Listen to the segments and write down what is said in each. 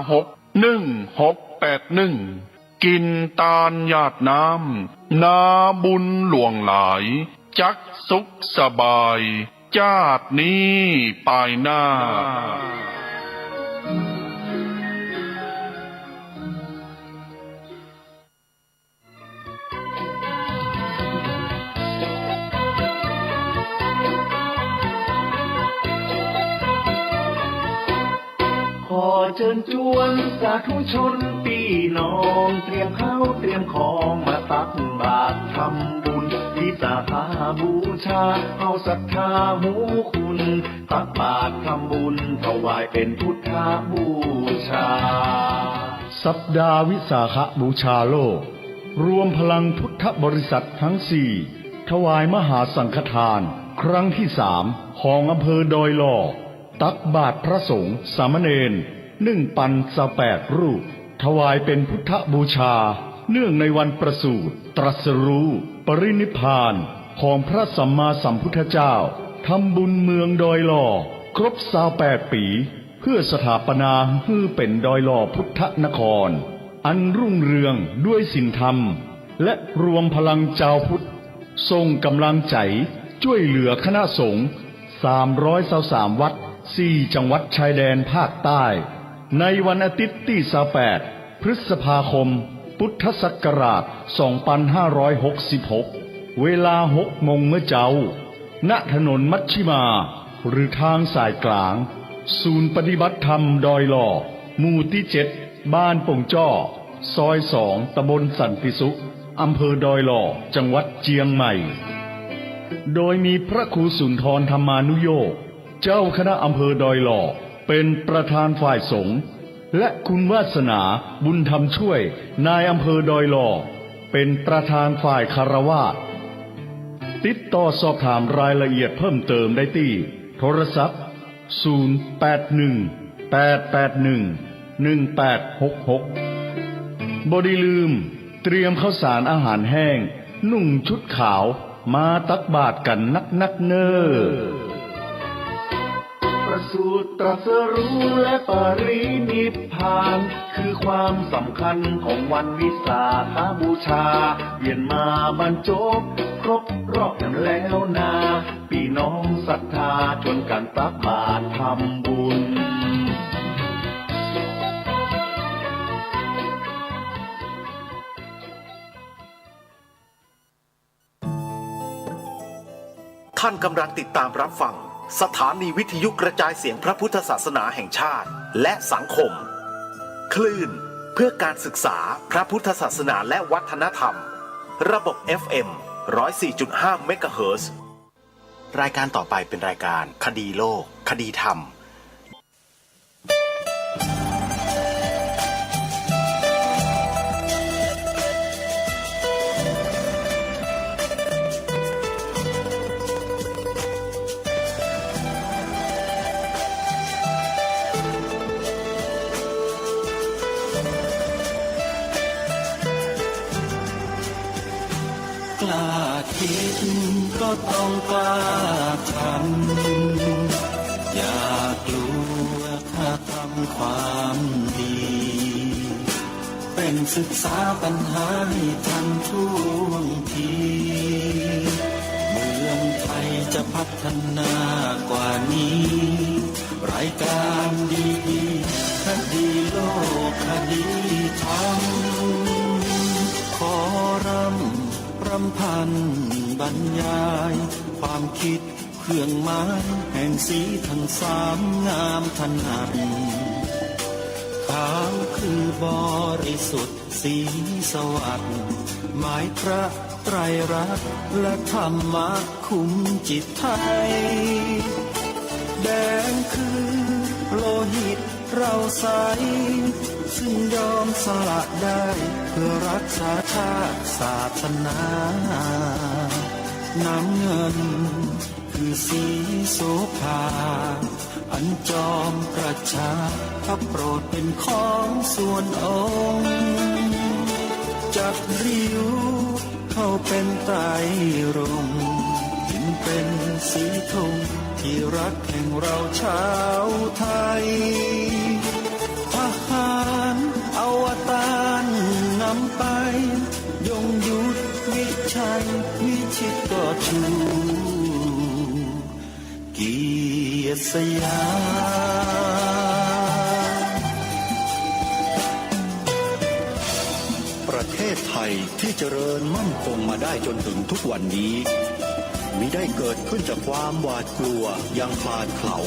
061681กินตาลหยาดน้ำนาบุญหลวงหลายจักสุขสบายจาดนี้ปลายหน้าขอเชิญชวนสาธุชนพี่น้องเตรียมข้าวเตรียมของมาตักบาตรทำบุญวิสาขาบูชาเอาศรัทธาหูคุณตักบาตรทำบุญถวายเป็นพุทธบูชาสัปดาห์วิสาขบูชาโลกรวมพลังพุทธบริษัททั้งสี่ถวายมหาสังฆทานครั้งที่3ของอำเภอดอยหล่อตักบาตรพระสงฆ์สามเณร1,028 รูปถวายเป็นพุทธบูชาเนื่องในวันประสูติตรัสรู้ปรินิพพานของพระสัมมาสัมพุทธเจ้าทำบุญเมืองดอยหล่อครบ28 ปีเพื่อสถาปนาให้เป็นดอยหล่อพุทธนครอันรุ่งเรืองด้วยศีลธรรมและรวมพลังเจ้าพุทธทรงกำลังใจช่วยเหลือคณะสงฆ์323วัด4จังหวัดชายแดนภาคใต้ในวันอาทิตย์ที่28พฤษภาคมพุทธศักราช2566เวลา6 โมงเมื่อเจ้าณถนนมัชชิมาหรือทางสายกลางศูนย์ปฏิบัติธรรมดอยหล่อหมู่ที่7บ้านป่งจ้อซอย2ตำบลสันติสุขอำเภอดอยหล่อจังหวัดเจียงใหม่โดยมีพระครูสุนทรธรรมานุโยคเจ้าคณะอำเภอดอยหล่อเป็นประธานฝ่ายสงฆ์และคุณวาสนาบุญธรรมช่วยนายอำเภอดอยหล่อเป็นประธานฝ่ายคฤหัสถ์ติดต่อสอบถามรายละเอียดเพิ่มเติมได้ที่โทรศัพท์0818811866บ่ได้ลืมเตรียมข้าวสารอาหารแห้งนุ่งชุดขาวมาตักบาตรกันนักเน้อประสูติตรัสรู้และปรินิพพานคือความสำคัญของวันวิสาขบูชาเวียนมาบรรจบครบรอบกันแล้วนาพี่น้องศรัทธาชวนกันตักบาตรทำบุญท่านกำลังติดตามรับฟังสถานีวิทยุกระจายเสียงพระพุทธศาสนาแห่งชาติและสังคมคลื่นเพื่อการศึกษาพระพุทธศาสนาและวัฒนธรรมระบบ FM 104.5 เมกะเฮิรตซ์รายการต่อไปเป็นรายการคดีโลกคดีธรรมกล้าคิดก็ต้องกล้าทำอย่ากลัวถ้าทำความดีเป็นศึกษาปัญหาให้ทันท่วงทีเมืองไทยจะพัฒนากว่านี้รายการดีๆคดีโลกคดีธรรมขอรำพันบรรยายความคิดเครื่องหมายแห่งสีทั้งสามงามถนัดขาวคือบริสุทธิ์สีสวัสดิ์หมายพระไตรรัตน์และธรรมะคุ้มจิตไทยแดงคือโลหิตเราใสซึ่งยอมสละได้เพื่อรักษาชาติศาสนาน้ำเงินคือสีโสภาอันจอมประชาพระโปรดเป็นของส่วนองค์จัดริ้วเข้าเป็นไตรรงค์จึงเป็นสีธงที่รักแห่งเราชาวไทยทหา ไปยงยุทธวิชัยวิชิตก็ชูเกียรติสยามประเทศไทยที่เจริญมั่นคงมาได้จนถึงทุกวันนี้มิได้เกิดขึ้นจากความหวาดกลัวอย่างคลาดเขลา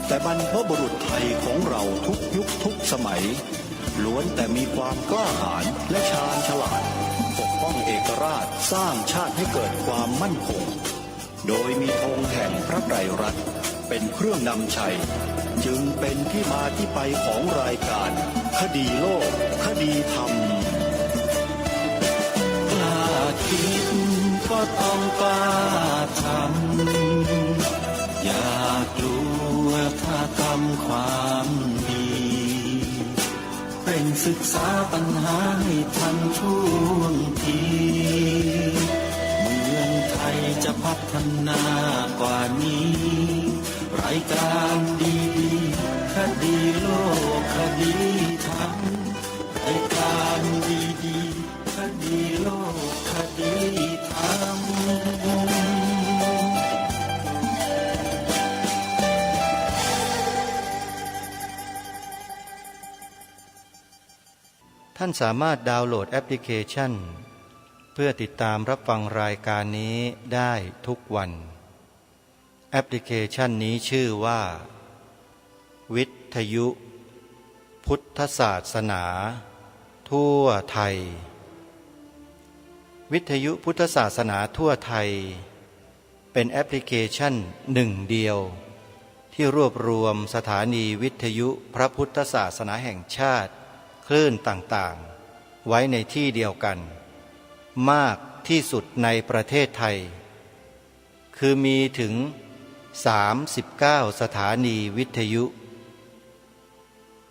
แต่บรรพบุรุษไทยของเราทุกยุคทุกสมัยล้วนแต่มีความกล้าหาญและชาญฉลาดปกป้องเอกราชสร้างชาติให้เกิดความมั่นคงโดยมีธงแห่งพระไตรรัตน์เป็นเครื่องนำชัยจึงเป็นที่มาที่ไปของรายการคดีโลกคดีธรรมกล้าคิดก็ต้องกล้าทำอย่ากลัวถ้าทำความดีเร่งศึกษาปัญหาให้ทันท่วงทีเมืองไทยจะพัฒนากว่านี้รายการดีๆคดีโลกคดีธรรมรายการดีๆคดีโลกคดีธรรมท่านสามารถดาวน์โหลดแอปพลิเคชันเพื่อติดตามรับฟังรายการนี้ได้ทุกวันแอปพลิเคชันนี้ชื่อว่าวิทยุพุทธศาสนาทั่วไทยวิทยุพุทธศาสนาทั่วไทยเป็นแอปพลิเคชันหนึ่งเดียวที่รวบรวมสถานีวิทยุพระพุทธศาสนาแห่งชาติคลื่นต่างๆไว้ในที่เดียวกันมากที่สุดในประเทศไทยคือมีถึง39สถานีวิทยุ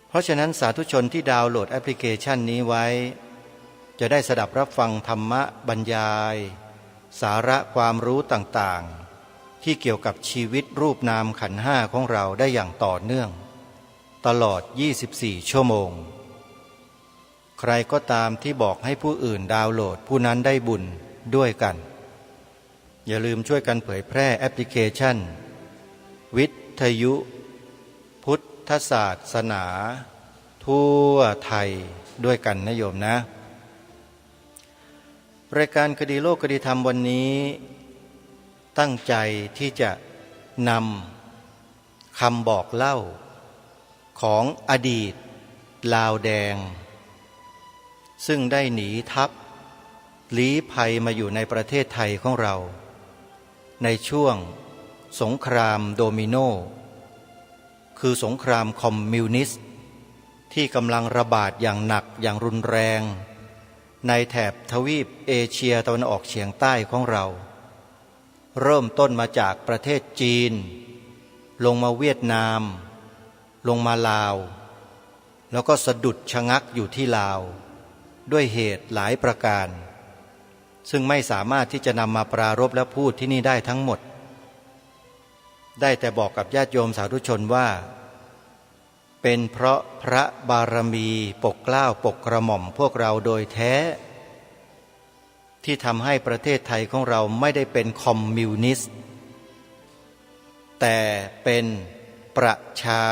เพราะฉะนั้นสาธุชนที่ดาวน์โหลดแอปพลิเคชันนี้ไว้จะได้สดับรับฟังธรรมะบรรยายสาระความรู้ต่างๆที่เกี่ยวกับชีวิตรูปนามขันธ์ห้าของเราได้อย่างต่อเนื่องตลอด24ชั่วโมงใครก็ตามที่บอกให้ผู้อื่นดาวน์โหลดผู้นั้นได้บุญด้วยกันอย่าลืมช่วยกันเผยแพร่แอปพลิเคชันวิทยุพุทธศาสนาทั่วไทยด้วยกันนะโยมนะรายการคดีโลกคดีธรรมวันนี้ตั้งใจที่จะนำคำบอกเล่าของอดีตลาวแดงซึ่งได้หนีทัพลี้ภัยมาอยู่ในประเทศไทยของเราในช่วงสงครามโดมิโนคือสงครามคอมมิวนิสต์ที่กำลังระบาดอย่างหนักอย่างรุนแรงในแถบทวีปเอเชียตะวันออกเฉียงใต้ของเราเริ่มต้นมาจากประเทศจีนลงมาเวียดนามลงมาลาวแล้วก็สะดุดชะงักอยู่ที่ลาวด้วยเหตุหลายประการซึ่งไม่สามารถที่จะนำมาปรารภและพูดที่นี่ได้ทั้งหมดได้แต่บอกกับญาติโยมสาธุชนว่าเป็นเพราะพระบารมีปกเกล้าปกกระหม่อมพวกเราโดยแท้ที่ทำให้ประเทศไทยของเราไม่ได้เป็นคอมมิวนิสต์แต่เป็นประชา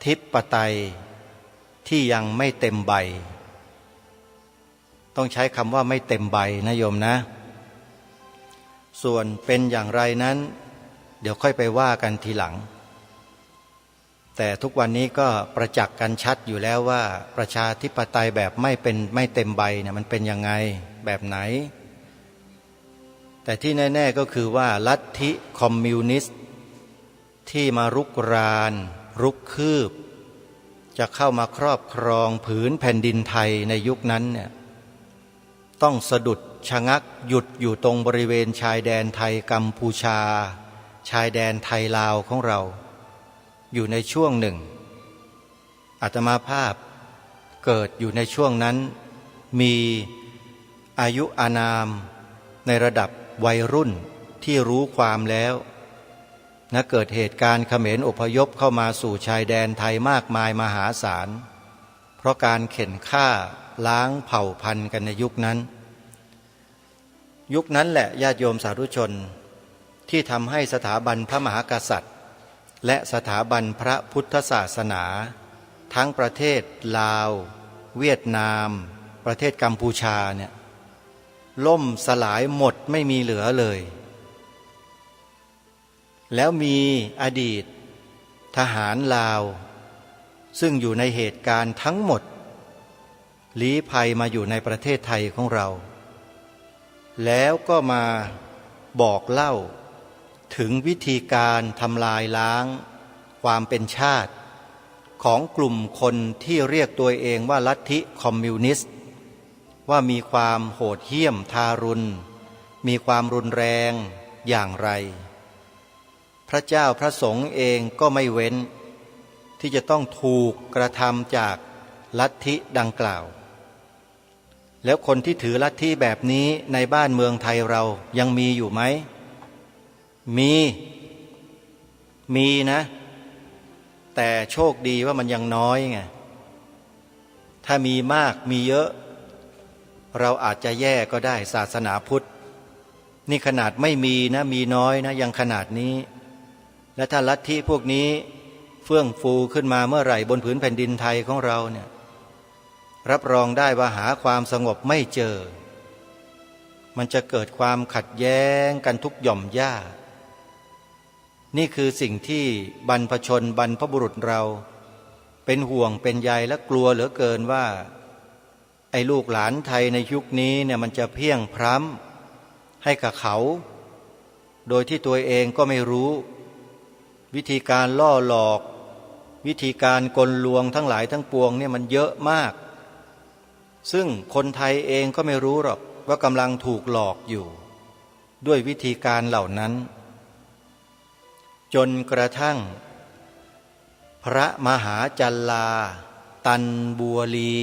ธิปไตยที่ยังไม่เต็มใบต้องใช้คำว่าไม่เต็มใบนะโยมนะส่วนเป็นอย่างไรนั้นเดี๋ยวค่อยไปว่ากันทีหลังแต่ทุกวันนี้ก็ประจักษ์กันชัดอยู่แล้วว่าประชาธิปไตยแบบไม่เต็มใบเนี่ยมันเป็นยังไงแบบไหนแต่ที่แน่ๆก็คือว่าลัทธิคอมมิวนิสต์ที่มารุกรานรุกคืบจะเข้ามาครอบครองผืนแผ่นดินไทยในยุคนั้นเนี่ยต้องสะดุดชะงักหยุดอยู่ตรงบริเวณชายแดนไทยกัมพูชาชายแดนไทยลาวของเราอยู่ในช่วงหนึ่งอาตมาภาพเกิดอยู่ในช่วงนั้นมีอายุอานามในระดับวัยรุ่นที่รู้ความแล้วเกิดเหตุการณ์เขมรอพยพเข้ามาสู่ชายแดนไทยมากมายมหาศาลพ เพราะการเข็นฆ่าล้างเผ่าพันธุ์กันในยุคนั้นแหละญาติโยมสาธุชนที่ทำให้สถาบันพระมหากษัตริย์และสถาบันพระพุทธศาสนาทั้งประเทศลาวเวียดนามประเทศกัมพูชาเนี่ยล่มสลายหมดไม่มีเหลือเลยแล้วมีอดีตทหารลาวซึ่งอยู่ในเหตุการณ์ทั้งหมดลี้ภัยมาอยู่ในประเทศไทยของเราแล้วก็มาบอกเล่าถึงวิธีการทำลายล้างความเป็นชาติของกลุ่มคนที่เรียกตัวเองว่าลัทธิคอมมิวนิสต์ว่ามีความโหดเหี้ยมทารุณมีความรุนแรงอย่างไรพระเจ้าพระสงฆ์เองก็ไม่เว้นที่จะต้องถูกกระทำจากลัทธิดังกล่าวแล้วคนที่ถือลัทธิแบบนี้ในบ้านเมืองไทยเรายังมีอยู่ไหมมีนะแต่โชคดีว่ามันยังน้อยไงถ้ามีมากมีเยอะเราอาจจะแย่ก็ได้ศาสนาพุทธนี่ขนาดไม่มีนะมีน้อยนะยังขนาดนี้และถ้าลัทธิพวกนี้เฟื่องฟูขึ้นมาเมื่อไหร่บนผืนแผ่นดินไทยของเราเนี่ยรับรองได้ว่าหาความสงบไม่เจอมันจะเกิดความขัดแย้งกันทุกหย่อมหญ้านี่คือสิ่งที่บรรพชนบรรพบุรุษเราเป็นห่วงเป็นใยและกลัวเหลือเกินว่าไอ้ลูกหลานไทยในยุคนี้เนี่ยมันจะเพี้ยงพร้ำให้กับเขาโดยที่ตัวเองก็ไม่รู้วิธีการล่อหลอกวิธีการกลลวงทั้งหลายทั้งปวงเนี่ยมันเยอะมากซึ่งคนไทยเองก็ไม่รู้หรอกว่ากำลังถูกหลอกอยู่ด้วยวิธีการเหล่านั้นจนกระทั่งพระมหาจัลลาตันบัวลี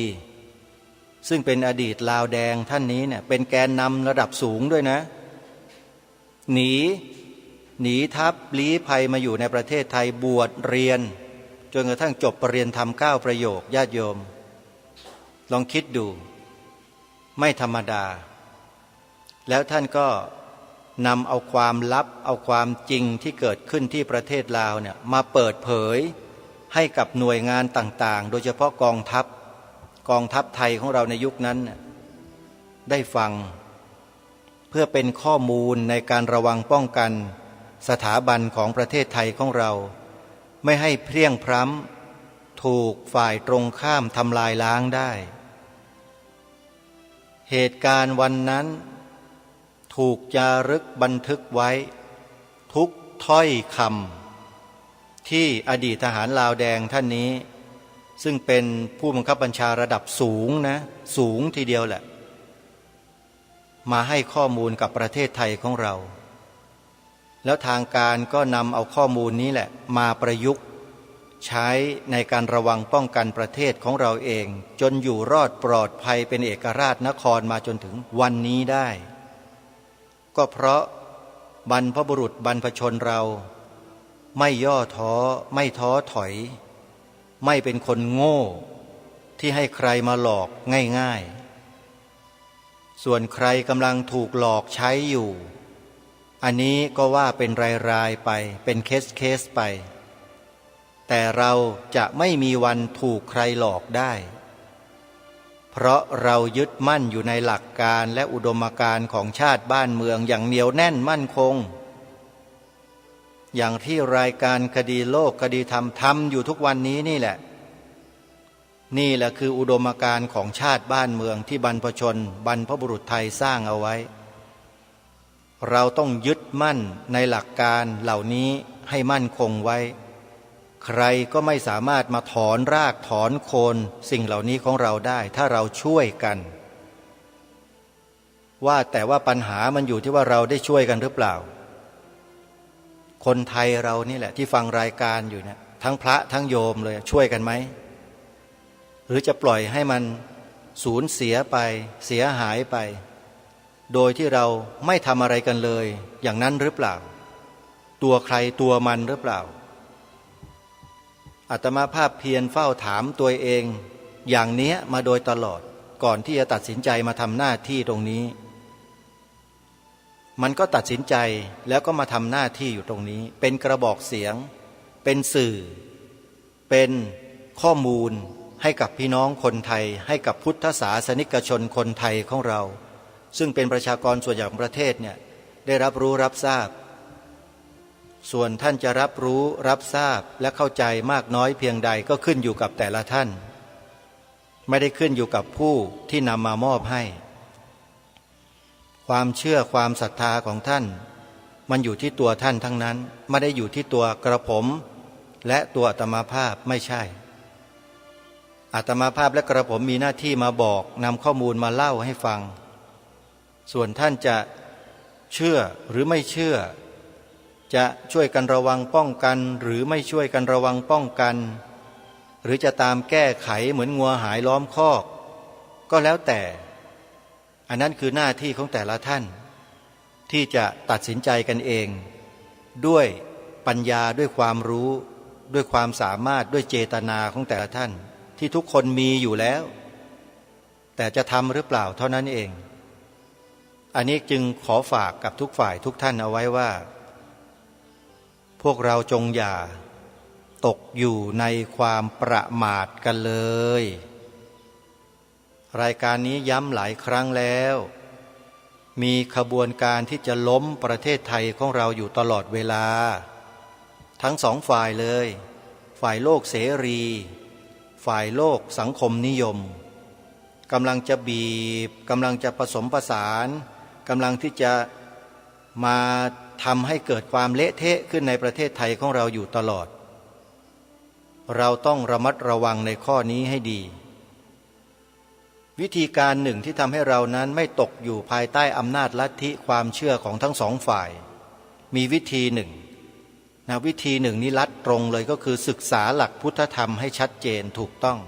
ซึ่งเป็นอดีตลาวแดงท่านนี้เนี่ยเป็นแกนนำระดับสูงด้วยนะหนีทัพลี้ภัยมาอยู่ในประเทศไทยบวชเรียนจนกระทั่งจบปรริญญาธรรม9 ประโยคญาติโยมลองคิดดูไม่ธรรมดาแล้วท่านก็นำเอาความลับเอาความจริงที่เกิดขึ้นที่ประเทศลาวเนี่ยมาเปิดเผยให้กับหน่วยงานต่างๆโดยเฉพาะกองทัพไทยของเราในยุคนั้นได้ฟังเพื่อเป็นข้อมูลในการระวังป้องกันสถาบันของประเทศไทยของเราไม่ให้เพลี่ยงพล้ำถูกฝ่ายตรงข้ามทำลายล้างได้เหตุการณ์วันนั้นถูกจารึกบันทึกไว้ทุกถ้อยคำที่อดีตทหารลาวแดงท่านนี้ซึ่งเป็นผู้บังคับบัญชาระดับสูงนะสูงทีเดียวแหละมาให้ข้อมูลกับประเทศไทยของเราแล้วทางการก็นำเอาข้อมูลนี้แหละมาประยุกต์ใช้ในการระวังป้องกันประเทศของเราเองจนอยู่รอดปลอดภัยเป็นเอกราชนครมาจนถึงวันนี้ได้ก็เพราะบรรพบุรุษบรรพชนเราไม่ย่อท้อไม่ท้อถอยไม่เป็นคนโง่ที่ให้ใครมาหลอกง่ายๆส่วนใครกำลังถูกหลอกใช้อยู่อันนี้ก็ว่าเป็นรายๆไปเป็นเคสไปแต่เราจะไม่มีวันถูกใครหลอกได้เพราะเรายึดมั่นอยู่ในหลักการและอุดมการณ์ของชาติบ้านเมืองอย่างเหนียวแน่นมั่นคงอย่างที่รายการคดีโลกคดีธรรมทำอยู่ทุกวันนี้นี่แหละคืออุดมการณ์ของชาติบ้านเมืองที่บรรพชนบรรพบุรุษไทยสร้างเอาไว้เราต้องยึดมั่นในหลักการเหล่านี้ให้มั่นคงไว้ใครก็ไม่สามารถมาถอนรากถอนโคนสิ่งเหล่านี้ของเราได้ถ้าเราช่วยกันว่าแต่ว่าปัญหามันอยู่ที่ว่าเราได้ช่วยกันหรือเปล่าคนไทยเรานี่แหละที่ฟังรายการอยู่เนี่ยทั้งพระทั้งโยมเลยช่วยกันไหมหรือจะปล่อยให้มันสูญเสียไปเสียหายไปโดยที่เราไม่ทำอะไรกันเลยอย่างนั้นหรือเปล่าตัวใครตัวมันหรือเปล่าอาตมาภาพเพียรเฝ้าถามตัวเอง อย่างเนี้ยมาโดยตลอดก่อนที่จะตัดสินใจมาทำหน้าที่ตรงนี้มันก็ตัดสินใจแล้วก็มาทำหน้าที่อยู่ตรงนี้เป็นกระบอกเสียงเป็นสื่อเป็นข้อมูลให้กับพี่น้องคนไทยให้กับพุทธศาสนิกชนคนไทยของเราซึ่งเป็นประชากรส่วนใหญ่ของประเทศเนี่ยได้รับรู้รับทราบส่วนท่านจะรับรู้รับทราบและเข้าใจมากน้อยเพียงใดก็ขึ้นอยู่กับแต่ละท่านไม่ได้ขึ้นอยู่กับผู้ที่นำมามอบให้ความเชื่อความศรัทธาของท่านมันอยู่ที่ตัวท่านทั้งนั้นไม่ได้อยู่ที่ตัวกระผมและตัวอาตมาภาพไม่ใช่อาตมาภาพและกระผมมีหน้าที่มาบอกนำข้อมูลมาเล่าให้ฟังส่วนท่านจะเชื่อหรือไม่เชื่อจะช่วยกันระวังป้องกันหรือไม่ช่วยกันระวังป้องกันหรือจะตามแก้ไขเหมือนงัวหายล้อมคอกก็แล้วแต่อันนั้นคือหน้าที่ของแต่ละท่านที่จะตัดสินใจกันเองด้วยปัญญาด้วยความรู้ด้วยความสามารถด้วยเจตนาของแต่ละท่านที่ทุกคนมีอยู่แล้วแต่จะทำหรือเปล่าเท่านั้นเองอันนี้จึงขอฝากกับทุกฝ่ายทุกท่านเอาไว้ว่าพวกเราจงอย่าตกอยู่ในความประมาทกันเลยรายการนี้ย้ำหลายครั้งแล้วมีขบวนการที่จะล้มประเทศไทยของเราอยู่ตลอดเวลาทั้งสองฝ่ายเลยฝ่ายโลกเสรีฝ่ายโลกสังคมนิยมกำลังจะบีบกำลังจะผสมผสานกำลังที่จะมาทำให้เกิดความเละเทะขึ้นในประเทศไทยของเราอยู่ตลอดเราต้องระมัดระวังในข้อนี้ให้ดีวิธีการหนึ่งที่ทำให้เรานั้นไม่ตกอยู่ภายใต้อำนาจลัทธิความเชื่อของทั้งสองฝ่ายมีวิธีหนึ่งวิธีหนึ่งนี้ลัดตรงเลยก็คือศึกษาหลักพุทธธรรมให้ชัดเจนถูกต้อง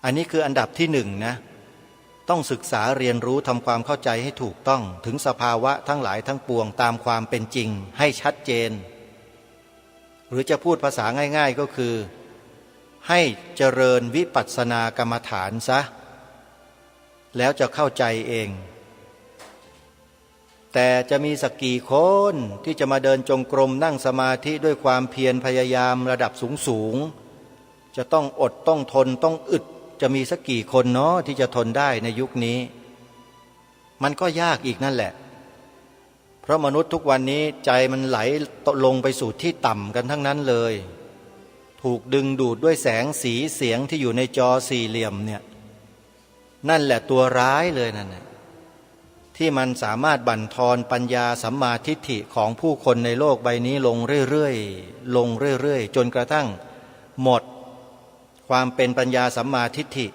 อันนี้คืออันดับที่หนึ่งนะต้องศึกษาเรียนรู้ทำความเข้าใจให้ถูกต้องถึงสภาวะทั้งหลายทั้งปวงตามความเป็นจริงให้ชัดเจนหรือจะพูดภาษาง่ายๆก็คือให้เจริญวิปัสสนากรรมฐานซะแล้วจะเข้าใจเองแต่จะมีสักกี่คนที่จะมาเดินจงกรมนั่งสมาธิด้วยความเพียรพยายามระดับสูงๆจะต้องอดต้องทนต้องอึดจะมีสักกี่คนเนาะที่จะทนได้ในยุคนี้มันก็ยากอีกนั่นแหละเพราะมนุษย์ทุกวันนี้ใจมันไหลลงไปสู่ที่ต่ำกันทั้งนั้นเลยถูกดึงดูดด้วยแสงสีเสียงที่อยู่ในจอสี่เหลี่ยมเนี่ยนั่นแหละตัวร้ายเลยนั่นแหละที่มันสามารถบั่นทอนปัญญาสัมมาทิฏฐิของผู้คนในโลกใบนี้ลงเรื่อยๆลงเรื่อยๆจนกระทั่งหมดความเป็นปัญญาสัมมาทิฏฐิ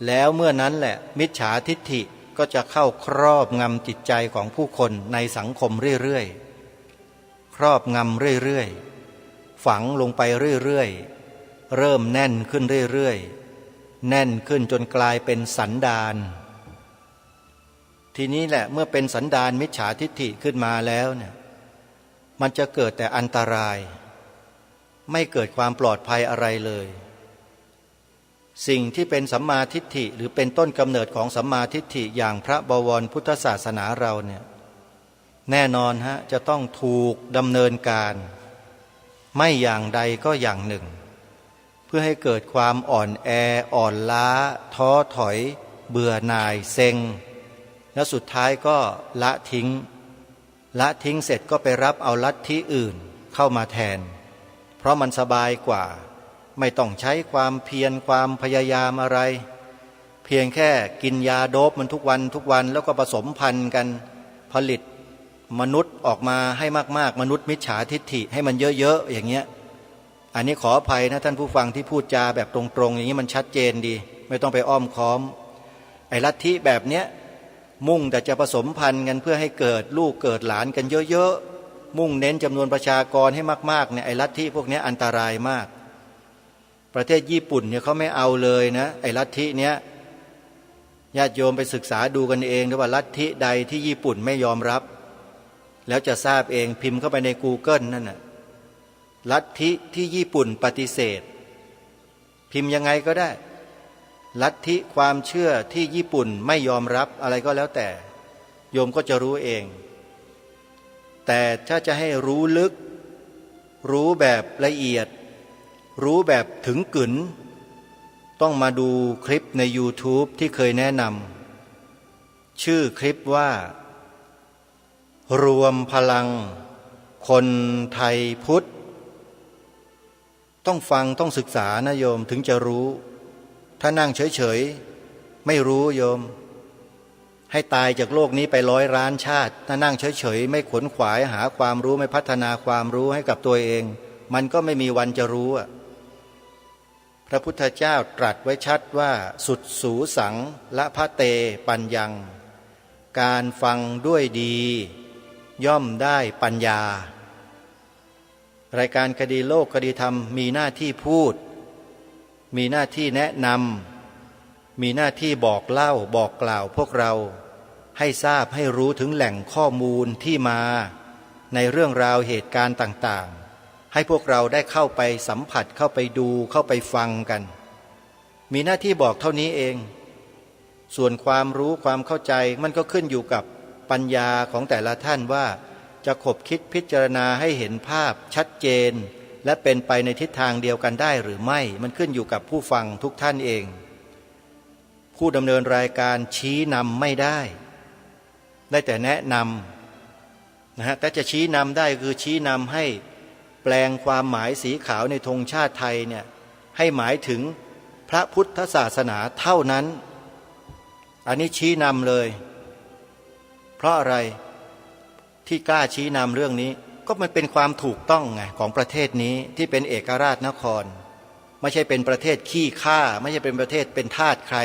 แล้วเมื่อนั้นแหละมิจฉาทิฏฐิก็จะเข้าครอบงำจิตใจของผู้คนในสังคมเรื่อยๆครอบงำเรื่อยๆฝังลงไปเรื่อยๆเริ่มแน่นขึ้นเรื่อยๆแน่นขึ้นจนกลายเป็นสันดานทีนี้แหละเมื่อเป็นสันดานมิจฉาทิฏฐิขึ้นมาแล้วเนี่ยมันจะเกิดแต่อันตรายไม่เกิดความปลอดภัยอะไรเลยสิ่งที่เป็นสัมมาทิฏฐิหรือเป็นต้นกำเนิดของสัมมาทิฏฐิอย่างพระบวรพุทธศาสนาเราเนี่ยแน่นอนจะต้องถูกดำเนินการไม่อย่างใดก็อย่างหนึ่งเพื่อให้เกิดความอ่อนแออ่อนล้าท้อถอยเบื่อหน่ายเซ็งและสุดท้ายก็ละทิ้งเสร็จก็ไปรับเอาลัทธิอื่นเข้ามาแทนเพราะมันสบายกว่าไม่ต้องใช้ความเพียรความพยายามอะไรเพียงแค่กินยาโดปมันทุกวันแล้วก็ผสมพันธุ์กันผลิตมนุษย์ออกมาให้มากๆมนุษย์มิจฉาทิฏฐิให้มันเยอะๆอย่างเงี้ยอันนี้ขออภัยนะท่านผู้ฟังที่พูดจาแบบตรงๆอย่างนี้มันชัดเจนดีไม่ต้องไปอ้อมค้อมไอ้ลัทธิแบบเนี้ยมุ่งแต่จะผสมพันธุ์กันเพื่อให้เกิดลูกเกิดหลานกันเยอะๆมุ่งเน้นจำนวนประชากรให้มากๆเนี่ยไอ้ลัทธิพวกนี้อันตรายมากประเทศญี่ปุ่นเนี่ยเขาไม่เอาเลยนะไอ้ลัทธิเนี้ยญาติโยมไปศึกษาดูกันเองว่าลัทธิใดที่ญี่ปุ่นไม่ยอมรับแล้วจะทราบเองพิมพ์เข้าไปใน Google นั่นน่ะลัทธิที่ญี่ปุ่นปฏิเสธพ พิมพ์ยังไงก็ได้ลัทธิความเชื่อที่ญี่ปุ่นไม่ยอมรับอะไรก็แล้วแต่โยมก็จะรู้เองแต่ถ้าจะให้รู้ลึกรู้แบบละเอียดรู้แบบถึงกึ๋นต้องมาดูคลิปใน YouTube ที่เคยแนะนำชื่อคลิปว่ารวมพลังคนไทยพุทธต้องฟังต้องศึกษานะโยมถึงจะรู้ถ้านั่งเฉยๆไม่รู้โยมให้ตายจากโลกนี้ไป100 ล้านชาติถ้านั่งเฉยๆไม่ขวนขวายหาความรู้ไม่พัฒนาความรู้ให้กับตัวเองมันก็ไม่มีวันจะรู้อ่ะพระพุทธเจ้าตรัสไว้ชัดว่าสุดสูสังละพะเตปัญญังการฟังด้วยดีย่อมได้ปัญญารายการคดีโลกคดีธรรมมีหน้าที่พูดมีหน้าที่แนะนำมีหน้าที่บอกเล่าบอกกล่าวพวกเราให้ทราบให้รู้ถึงแหล่งข้อมูลที่มาในเรื่องราวเหตุการณ์ต่างๆให้พวกเราได้เข้าไปสัมผัสเข้าไปดูเข้าไปฟังกันมีหน้าที่บอกเท่านี้เองส่วนความรู้ความเข้าใจมันก็ขึ้นอยู่กับปัญญาของแต่ละท่านว่าจะขบคิดพิจารณาให้เห็นภาพชัดเจนและเป็นไปในทิศทางเดียวกันได้หรือไม่มันขึ้นอยู่กับผู้ฟังทุกท่านเองผู้ดำเนินรายการชี้นำไม่ได้แต่แนะนำนะฮะแต่จะชี้นำได้คือชี้นำให้แปลงความหมายสีขาวในธงชาติไทยเนี่ยให้หมายถึงพระพุทธศาสนาเท่านั้นอันนี้ชี้นำเลยเพราะอะไรที่กล้าชี้นำเรื่องนี้ก็มันเป็นความถูกต้องไงของประเทศนี้ที่เป็นเอกราชนครไม่ใช่เป็นประเทศขี้ข้าไม่ใช่เป็นประเทศเป็นทาสใคร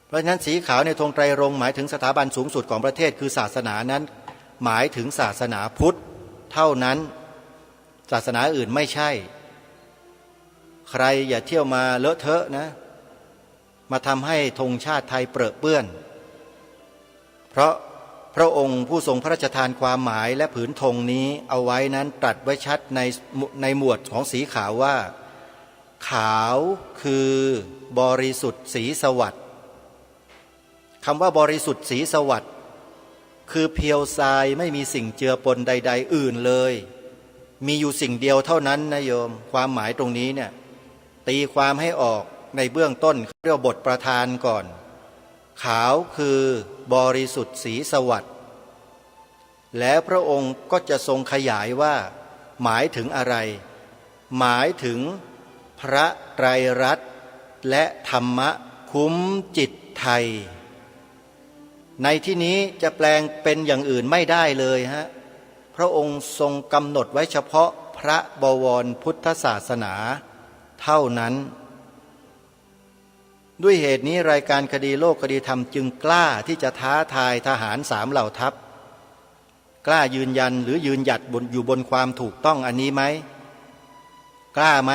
เพราะฉะนั้นสีขาวในธงไตรรงค์หมายถึงสถาบันสูงสุดของประเทศคือศาสนานั้นหมายถึงศาสนาพุทธเท่านั้นศาสนาอื่นไม่ใช่ใครอย่าเที่ยวมาเลอะเทอะนะมาทำให้ธงชาติไทยเปรอะเปื้อนเพราะพระองค์ผู้ทรงพระราชทานความหมายและผืนธงนี้เอาไว้นั้นตรัสไว้ชัดในหมวดของสีขาวว่าขาวคือบริสุทธิ์สีสวัสดิ์คำว่าบริสุทธิ์สีสวัสดิ์คือเพียวทรายไม่มีสิ่งเจือปนใดๆอื่นเลยมีอยู่สิ่งเดียวเท่านั้นนะโยมความหมายตรงนี้เนี่ยตีความให้ออกในเบื้องต้นเรียกว่าบทประธานก่อนขาวคือบริสุทธิ์สีสวัสดิ์แล้วพระองค์ก็จะทรงขยายว่าหมายถึงอะไรหมายถึงพระไตรรัตน์และธรรมะคุ้มจิตไทยในที่นี้จะแปลงเป็นอย่างอื่นไม่ได้เลยฮะพระองค์ทรงกำหนดไว้เฉพาะพระบวรพุทธศาสนาเท่านั้นด้วยเหตุนี้รายการคดีโลกคดีธรรมจึงกล้าที่จะท้าทายทหาร3 เหล่าทัพกล้ายืนยันหรือยืนหยัดอยู่บนความถูกต้องอันนี้ไหมกล้าไหม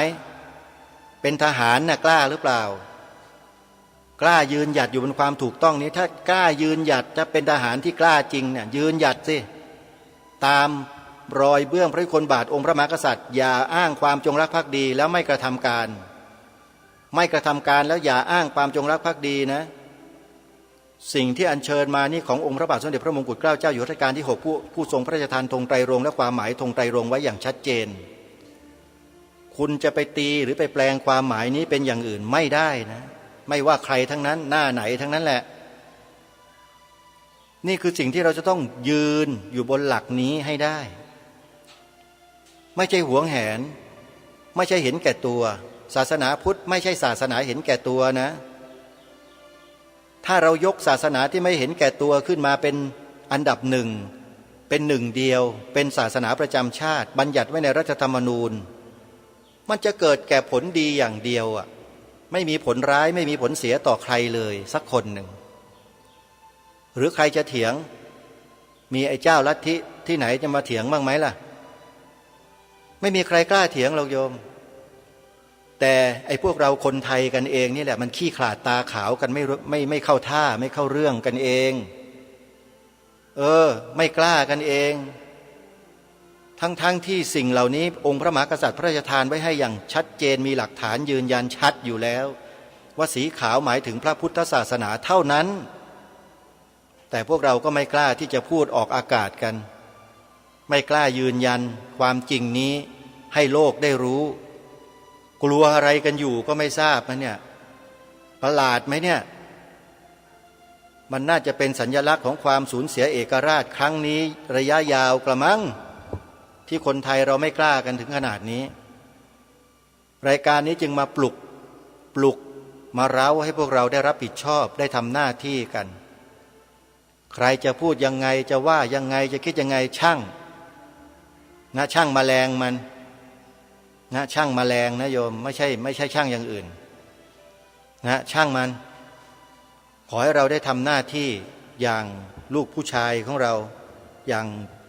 เป็นทหารน่ะกล้าหรือเปล่ากล้ายืนหยัดอยู่บนความถูกต้องนี้ถ้ากล้ายืนหยัดจะเป็นทหารที่กล้าจริงเนี่ยยืนหยัดสิตามรอยเบื้องพระยุคลบาทองค์พระมหากษัตริย์อย่าอ้างความจงรักภักดีแล้วไม่กระทำการแล้วอย่าอ้างความจงรักภักดีนะสิ่งที่อัญเชิญมานี่ขององค์พระบาทสมเด็จพระมงกุฎเกล้าเจ้าอยู่หัวรัชกาลที่ 6ผู้ทรงพระราชทานธงไตรรงค์และความหมายธงไตรรงค์ไว้อย่างชัดเจนคุณจะไปตีหรือไปแปลงความหมายนี้เป็นอย่างอื่นไม่ได้นะไม่ว่าใครทั้งนั้นหน้าไหนทั้งนั้นแหละนี่คือสิ่งที่เราจะต้องยืนอยู่บนหลักนี้ให้ได้ไม่ใช่หวงแหนไม่ใช่เห็นแก่ตัวศาสนาพุทธไม่ใช่ศาสนาเห็นแก่ตัวนะถ้าเรายกศาสนาที่ไม่เห็นแก่ตัวขึ้นมาเป็นอันดับหนึ่งเป็นหนึ่งเดียวเป็นศาสนาประจำชาติบัญญัติไว้ในรัฐธรรมนูญมันจะเกิดแก่ผลดีอย่างเดียวไม่มีผลร้ายไม่มีผลเสียต่อใครเลยสักคนหนึ่งหรือใครจะเถียงมีไอ้เจ้าลัทธิที่ไหนจะมาเถียงบ้างไหมล่ะไม่มีใครกล้าเถียงหรอกโยมแต่ไอ้พวกเราคนไทยกันเองนี่แหละมันขี้ขลาดตาขาวกันไม่เข้าท่าไม่เข้าเรื่องกันเองไม่กล้ากันเอง ทั้งที่สิ่งเหล่านี้องค์พระมหากษัตริย์พระราชทานไว้ให้อย่างชัดเจนมีหลักฐานยืนยันชัดอยู่แล้วว่าสีขาวหมายถึงพระพุทธศาสนาเท่านั้นแต่พวกเราก็ไม่กล้าที่จะพูดออกอากาศกันไม่กล้ายืนยันความจริงนี้ให้โลกได้รู้กลัวอะไรกันอยู่ก็ไม่ทราบนะเนี่ยประหลาดไหมเนี่ยมันน่าจะเป็นสัญลักษณ์ของความสูญเสียเอกราชครั้งนี้ระยะยาวกระมังที่คนไทยเราไม่กล้ากันถึงขนาดนี้รายการนี้จึงมาปลุกมาเร้าให้พวกเราได้รับผิดชอบได้ทำหน้าที่กันใครจะพูดยังไงจะว่ายังไงจะคิดยังไงช่างนะช่างแมลงมันนะช่างแมลงนะโยมไม่ใช่ช่างอย่างอื่นนะช่างมันขอให้เราได้ทำหน้าที่อย่างลูกผู้ชายของเราอย่าง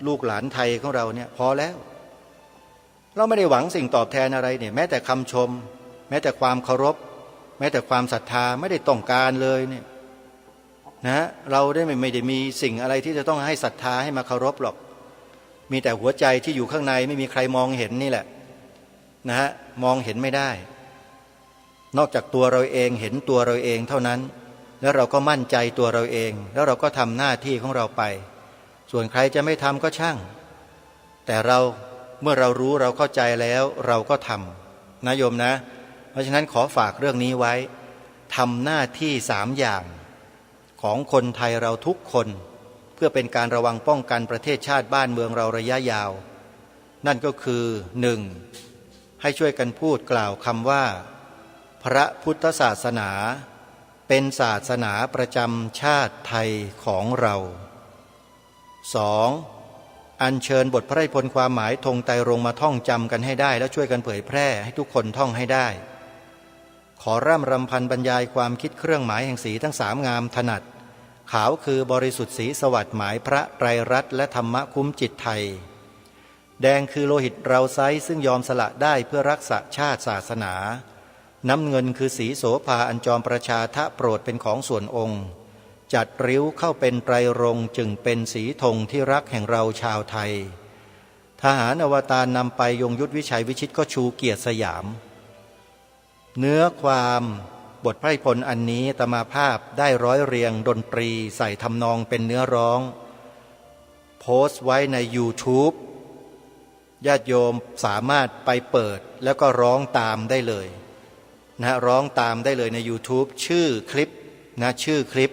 ลูกหลานไทยของเราเนี่ยพอแล้วเราไม่ได้หวังสิ่งตอบแทนอะไรเนี่ยแม้แต่คำชมแม้แต่ความเคารพแม้แต่ความศรัทธาไม่ได้ต้องการเลยเนี่ยนะเราได้ไม่ได้มีสิ่งอะไรที่จะต้องให้ศรัทธาให้มาเคารพหรอกมีแต่หัวใจที่อยู่ข้างในไม่มีใครมองเห็นนี่แหละนะฮะมองเห็นไม่ได้นอกจากตัวเราเองเห็นตัวเราเองเท่านั้นแล้วเราก็มั่นใจตัวเราเองแล้วเราก็ทำหน้าที่ของเราไปส่วนใครจะไม่ทำก็ช่างแต่เราเมื่อเรารู้เราเข้าใจแล้วเราก็ทำนะโยมนะเพราะฉะนั้นขอฝากเรื่องนี้ไว้ทำหน้าที่3 อย่างของคนไทยเราทุกคนเพื่อเป็นการระวังป้องกันประเทศชาติบ้านเมืองเราระยะยาวนั่นก็คือ 1. ให้ช่วยกันพูดกล่าวคำว่าพระพุทธศาสนาเป็นศาสนาประจำชาติไทยของเรา 2. อัญเชิญบทพระราชนิพนธ์ความหมายธงไตรรงค์มาท่องจำกันให้ได้แล้วช่วยกันเผยแพร่ให้ทุกคนท่องให้ได้ขอร่ำรำพันบรรยายความคิดเครื่องหมายแห่งสีทั้ง3งามถนัดขาวคือบริสุทธิ์สีสวัสดิ์หมายพระไตรรัตน์และธรรมะคุ้มจิตไทยแดงคือโลหิตเราไซซึ่งยอมสละได้เพื่อรักษาชาติศาสนาน้ำเงินคือสีโสภาอันจอมประชาทะโปรดเป็นของส่วนองค์จัดริ้วเข้าเป็นไตรรงค์จึงเป็นสีธงที่รักแห่งเราชาวไทยทหารอวตารนำไปยงยุทธวิชัยวิชิตก็ชูเกียรติสยามเนื้อความบทพระนิพนธ์อันนี้อาตมาภาพได้ร้อยเรียงดนตรีใส่ทำนองเป็นเนื้อร้องโพสต์ไว้ใน YouTube ญาติโยมสามารถไปเปิดแล้วก็ร้องตามได้เลยนะร้องตามได้เลยใน YouTube ชื่อคลิปนะชื่อคลิป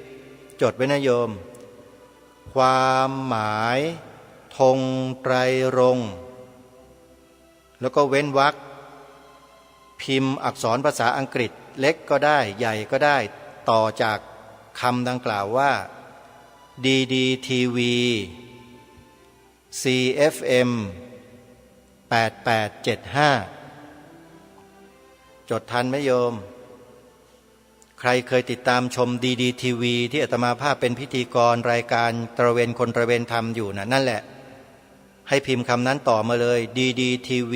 จดไว้นะโยมความหมายธงไตรรงค์แล้วก็เว้นวรรคพิมพ์อักษรภาษาอังกฤษเล็กก็ได้ใหญ่ก็ได้ต่อจากคำดังกล่าวว่า DDTV CFM 8875จดทันไหมโยมใครเคยติดตามชม DDTV ที่อาตมาภาพเป็นพิธีกรรายการตระเวนคนตระเวนธรรมอยู่นั่นแหละให้พิมพ์คำนั้นต่อมาเลย DDTV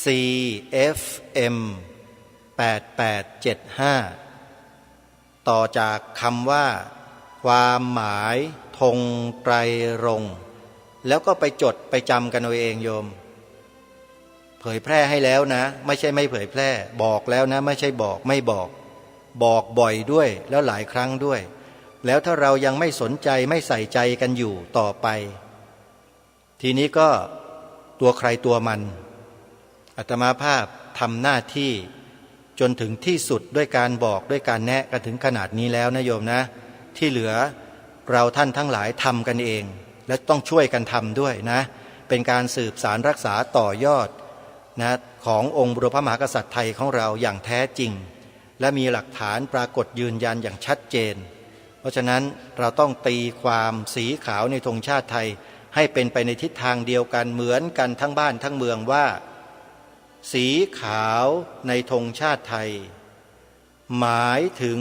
CFM 8875ต่อจากคำว่าความหมายธงไตรรงค์แล้วก็ไปจดไปจำกันเอาเองโยมเผยแพร่ให้แล้วนะไม่ใช่ไม่เผยแพร่บอกแล้วนะไม่ใช่บอกไม่บอกบ่อยด้วยแล้วหลายครั้งด้วยแล้วถ้าเรายังไม่สนใจไม่ใส่ใจกันอยู่ต่อไปทีนี้ก็ตัวใครตัวมันอาตมาภาพทำหน้าที่จนถึงที่สุดด้วยการบอกด้วยการแนะกันถึงขนาดนี้แล้วนะโยมนะที่เหลือเราท่านทั้งหลายทำกันเองและต้องช่วยกันทำด้วยนะเป็นการสืบสารรักษาต่อยอดนะขององค์บุรพมหากษัตริย์ไทยของเราอย่างแท้จริงและมีหลักฐานปรากฏยืนยันอย่างชัดเจนเพราะฉะนั้นเราต้องตีความสีขาวในธงชาติไทยให้เป็นไปในทิศทางเดียวกันเหมือนกันทั้งบ้านทั้งเมืองว่าสีขาวในธงชาติไทยหมายถึง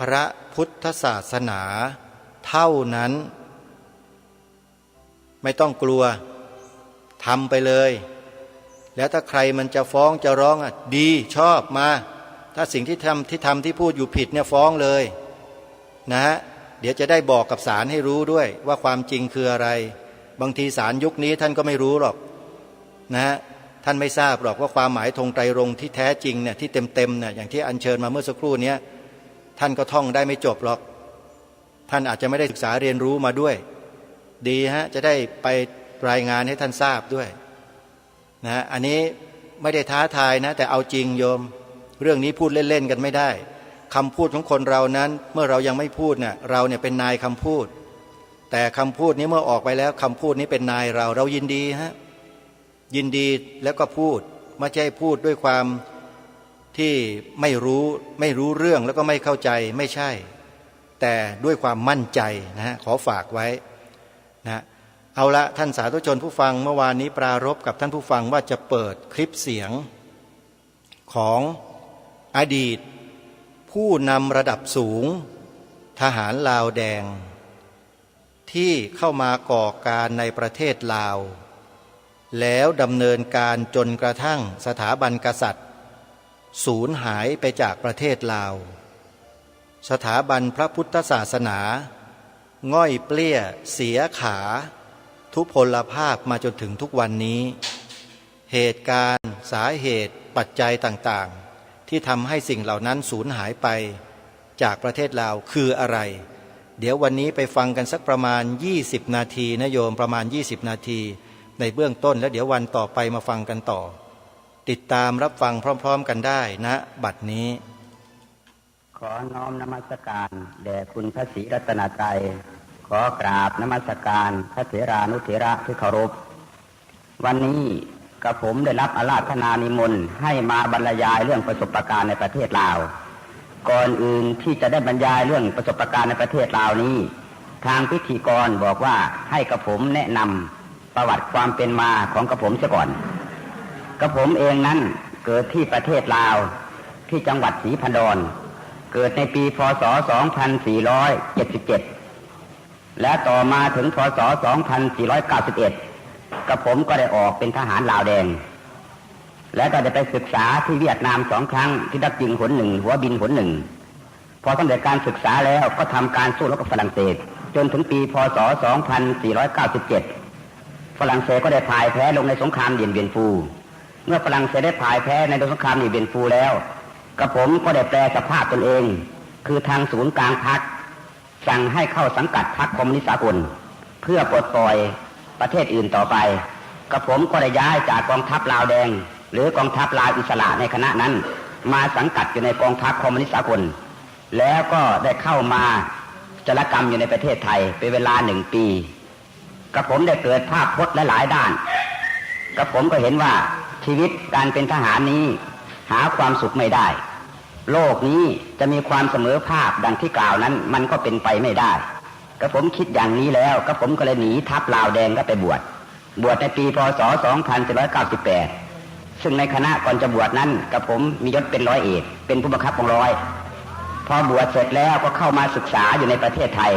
พระพุทธศาสนาเท่านั้นไม่ต้องกลัวทำไปเลยแล้วถ้าใครมันจะฟ้องจะร้องดีชอบมาถ้าสิ่งที่ทำที่พูดอยู่ผิดเนี่ยฟ้องเลยนะฮะเดี๋ยวจะได้บอกกับศาลให้รู้ด้วยว่าความจริงคืออะไร บางทีสารยุคนี้ท่านก็ไม่รู้หรอกนะท่านไม่ทราบหรอกว่าความหมายธงไตรรงค์ที่แท้จริงเนี่ยที่เต็มเนี่ยอย่างที่อัญเชิญมาเมื่อสักครู่นี้ท่านก็ท่องได้ไม่จบหรอกท่านอาจจะไม่ได้ศึกษาเรียนรู้มาด้วยดีจะได้ไปรายงานให้ท่านทราบด้วยนะอันนี้ไม่ได้ท้าทายนะแต่เอาจริงโยมเรื่องนี้พูดเล่นๆกันไม่ได้คำพูดของคนเรานั้นเมื่อเรายังไม่พูดเนี่ยเราเนี่ยเป็นนายคำพูดแต่คำพูดนี้เมื่อออกไปแล้วคำพูดนี้เป็นนายเรายินดียินดีแล้วก็พูดไม่ใช่พูดด้วยความที่ไม่รู้เรื่องแล้วก็ไม่เข้าใจไม่ใช่แต่ด้วยความมั่นใจขอฝากไว้นะเอาละท่านสาธุชนผู้ฟังเมื่อวานนี้ปรารภกับท่านผู้ฟังว่าจะเปิดคลิปเสียงของอดีตผู้นำระดับสูงทหารลาวแดงที่เข้ามาก่อการในประเทศลาวแล้วดำเนินการจนกระทั่งสถาบันกษัตริย์สูญหายไปจากประเทศลาวสถาบันพระพุทธศาสนาง่อยเปลี้ยเสียขาทุพพลภาพมาจนถึงทุกวันนี้เหตุการณ์สาเหตุปัจจัยต่างๆที่ทำให้สิ่งเหล่านั้นสูญหายไปจากประเทศลาวคืออะไรเดี๋ยววันนี้ไปฟังกันสักประมาณ20นาทีนะโยมประมาณ20นาทีในเบื้องต้นแล้วเดี๋ยววันต่อไปมาฟังกันต่อติดตามรับฟังพร้อมๆกันได้นะบัดนี้ขอน้อมนมัสการแด่คุณพระศรีรัตนตรัยขอกราบนมัสการพระเถรานุเถระที่เคารพวันนี้กระผมได้รับอาราธนานิมนต์ให้มาบรรยายเรื่องประสบการณ์ในประเทศลาวก่อนอื่นที่จะได้บรรยายเรื่องประสบการณ์ในประเทศลาวนี้ทางพิธีกรบอกว่าให้กระผมแนะนำประวัติความเป็นมาของกระผมเสียก่อนกระผมเองนั้นเกิดที่ประเทศลาวที่จังหวัดศรีพันดรเกิดในปีพ.ศ. 2477และต่อมาถึงพ.ศ. 2491กระผมก็ได้ออกเป็นทหารลาวแดงและก็ได้ไปศึกษาที่เวียดนาม2 ครั้งที่ดักยิงหน1หัวบินหน1พอสำเร็จการศึกษาแล้วก็ทำการสู้รบกับฝรั่งเศสจนถึงปีพ.ศ. 2497ฝรั่งเศสก็ได้พ่ายแพ้ลงในสงครามเดียนเวียนฟูเมื่อฝรั่งเศสได้พ่ายแพ้ในสงครามเดียนเวียนฟูแล้วกระผมก็ได้แปลสภาพตนเองคือทางศูนย์กลางพรรคสั่งให้เข้าสังกัดพรรคคอมมิวนิสต์สากลเพื่อปลดปล่อยประเทศอื่นต่อไปกระผมก็ได้ย้ายจากกองทัพลาวแดงหรือกองทัพลาวอิสระในคณะนั้นมาสังกัดอยู่ในกองทัพคอมมิวนิสต์สากลแล้วก็ได้เข้ามาจารกรรมอยู่ในประเทศไทยเป็นเวลา1 ปีกระผมได้เกิดภาพพจน์หลายด้านกระผมก็เห็นว่าชีวิตการเป็นทหารนี้หาความสุขไม่ได้โลกนี้จะมีความเสมอภาคดังที่กล่าวนั้นมันก็เป็นไปไม่ได้กระผมคิดอย่างนี้แล้วกระผมก็เลยหนีทัพลาวแดงก็ไปบวชในปีพ.ศ. 2498ซึ่งในคณะก่อนจะบวชนั้นกระผมมียศเป็นร้อยเอกเป็นผู้บังคับกองร้อยพอบวชเสร็จแล้วก็เข้ามาศึกษาอยู่ในประเทศไทย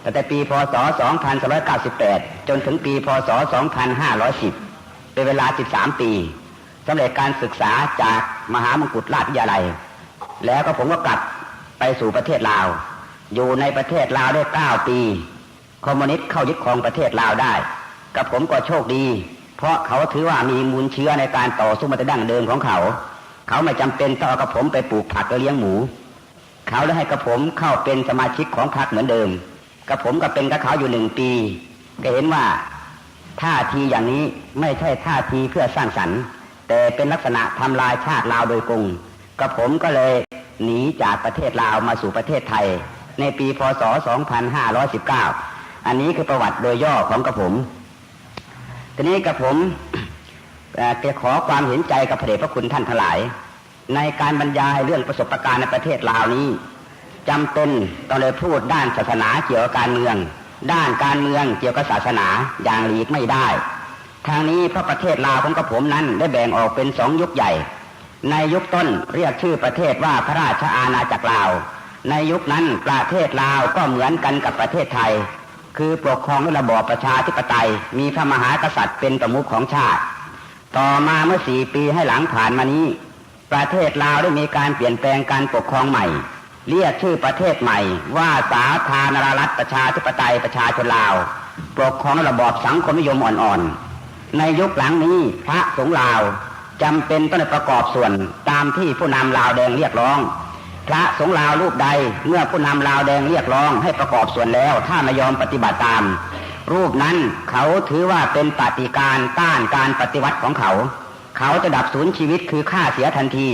ตั้งแต่ปีพ.ศ. 2498จนถึงปีพ.ศ. 2510เป็นเวลา13 ปีสำเร็จการศึกษาจากมหามงกุฎราชวิทยาลัยแล้วก็ผมก็กลับไปสู่ประเทศลาวอยู่ในประเทศลาวได้9 ปีคอมมิวนิสต์เข้ายึดครองประเทศลาวได้กับผมก็โชคดีเพราะเขาถือว่ามีมูลเชื้อในการต่อสู้มาแต่ดั้งเดิมของเขาไม่จำเป็นต้องเอากับผมไปปลูกผักและเลี้ยงหมูเขาได้ให้กับผมเข้าเป็นสมาชิกของพรรคเหมือนเดิมกับผมก็เป็นกับเขาอยู่1 ปีก็เห็นว่าท่าทีอย่างนี้ไม่ใช่ท่าทีเพื่อสร้างสรรค์แต่เป็นลักษณะทำลายชาติลาวโดยกงกับผมก็เลยหนีจากประเทศลาวมาสู่ประเทศไทยในปีพ.ศ. 2519อันนี้คือประวัติโดยย่อของกับผมทีนี้กับผมจะขอความเห็นใจกับพระเดชพระคุณท่านทั้งหลายในการบรรยายเรื่องประสบการณ์ในประเทศลาวนี้จำเป็นต้องเลยพูดด้านศาสนาเกี่ยวกับการเมืองด้านการเมืองเกี่ยวกับศาสนาอย่างหลีกไม่ได้ทางนี้เพราะประเทศลาวของกับผมนั้นได้แบ่งออกเป็น2 ยุคใหญ่ในยุคต้นเรียกชื่อประเทศว่าพระราชอาณาจักรลาวในยุคนั้นประเทศลาวก็เหมือนกันกับประเทศไทยคือปกครองด้วยระบอบประชาธิปไตยมีพระมหากษัตริย์เป็นประมุขของชาติต่อมาเมื่อ4 ปีให้หลังผ่านมานี้ประเทศลาวได้มีการเปลี่ยนแปลงการปกครองใหม่เรียกชื่อประเทศใหม่ว่าสาธารณรัฐประชาธิปไตยประชาชนลาว ปกครองระบอบสังคมนิยมอ่อนๆในยุคหลังนี้พระสงฆ์ลาวจำเป็นต้องประกอบส่วนตามที่ผู้นำลาวแดงเรียกร้องพระสงฆ์ลาวรูปใดเมื่อผู้นำลาวแดงเรียกร้องให้ประกอบส่วนแล้วถ้าไม่ยอมปฏิบัติตามรูปนั้นเขาถือว่าเป็นปฏิการต้านการปฏิวัติของเขาจะดับสูญชีวิตคือฆ่าเสียทันที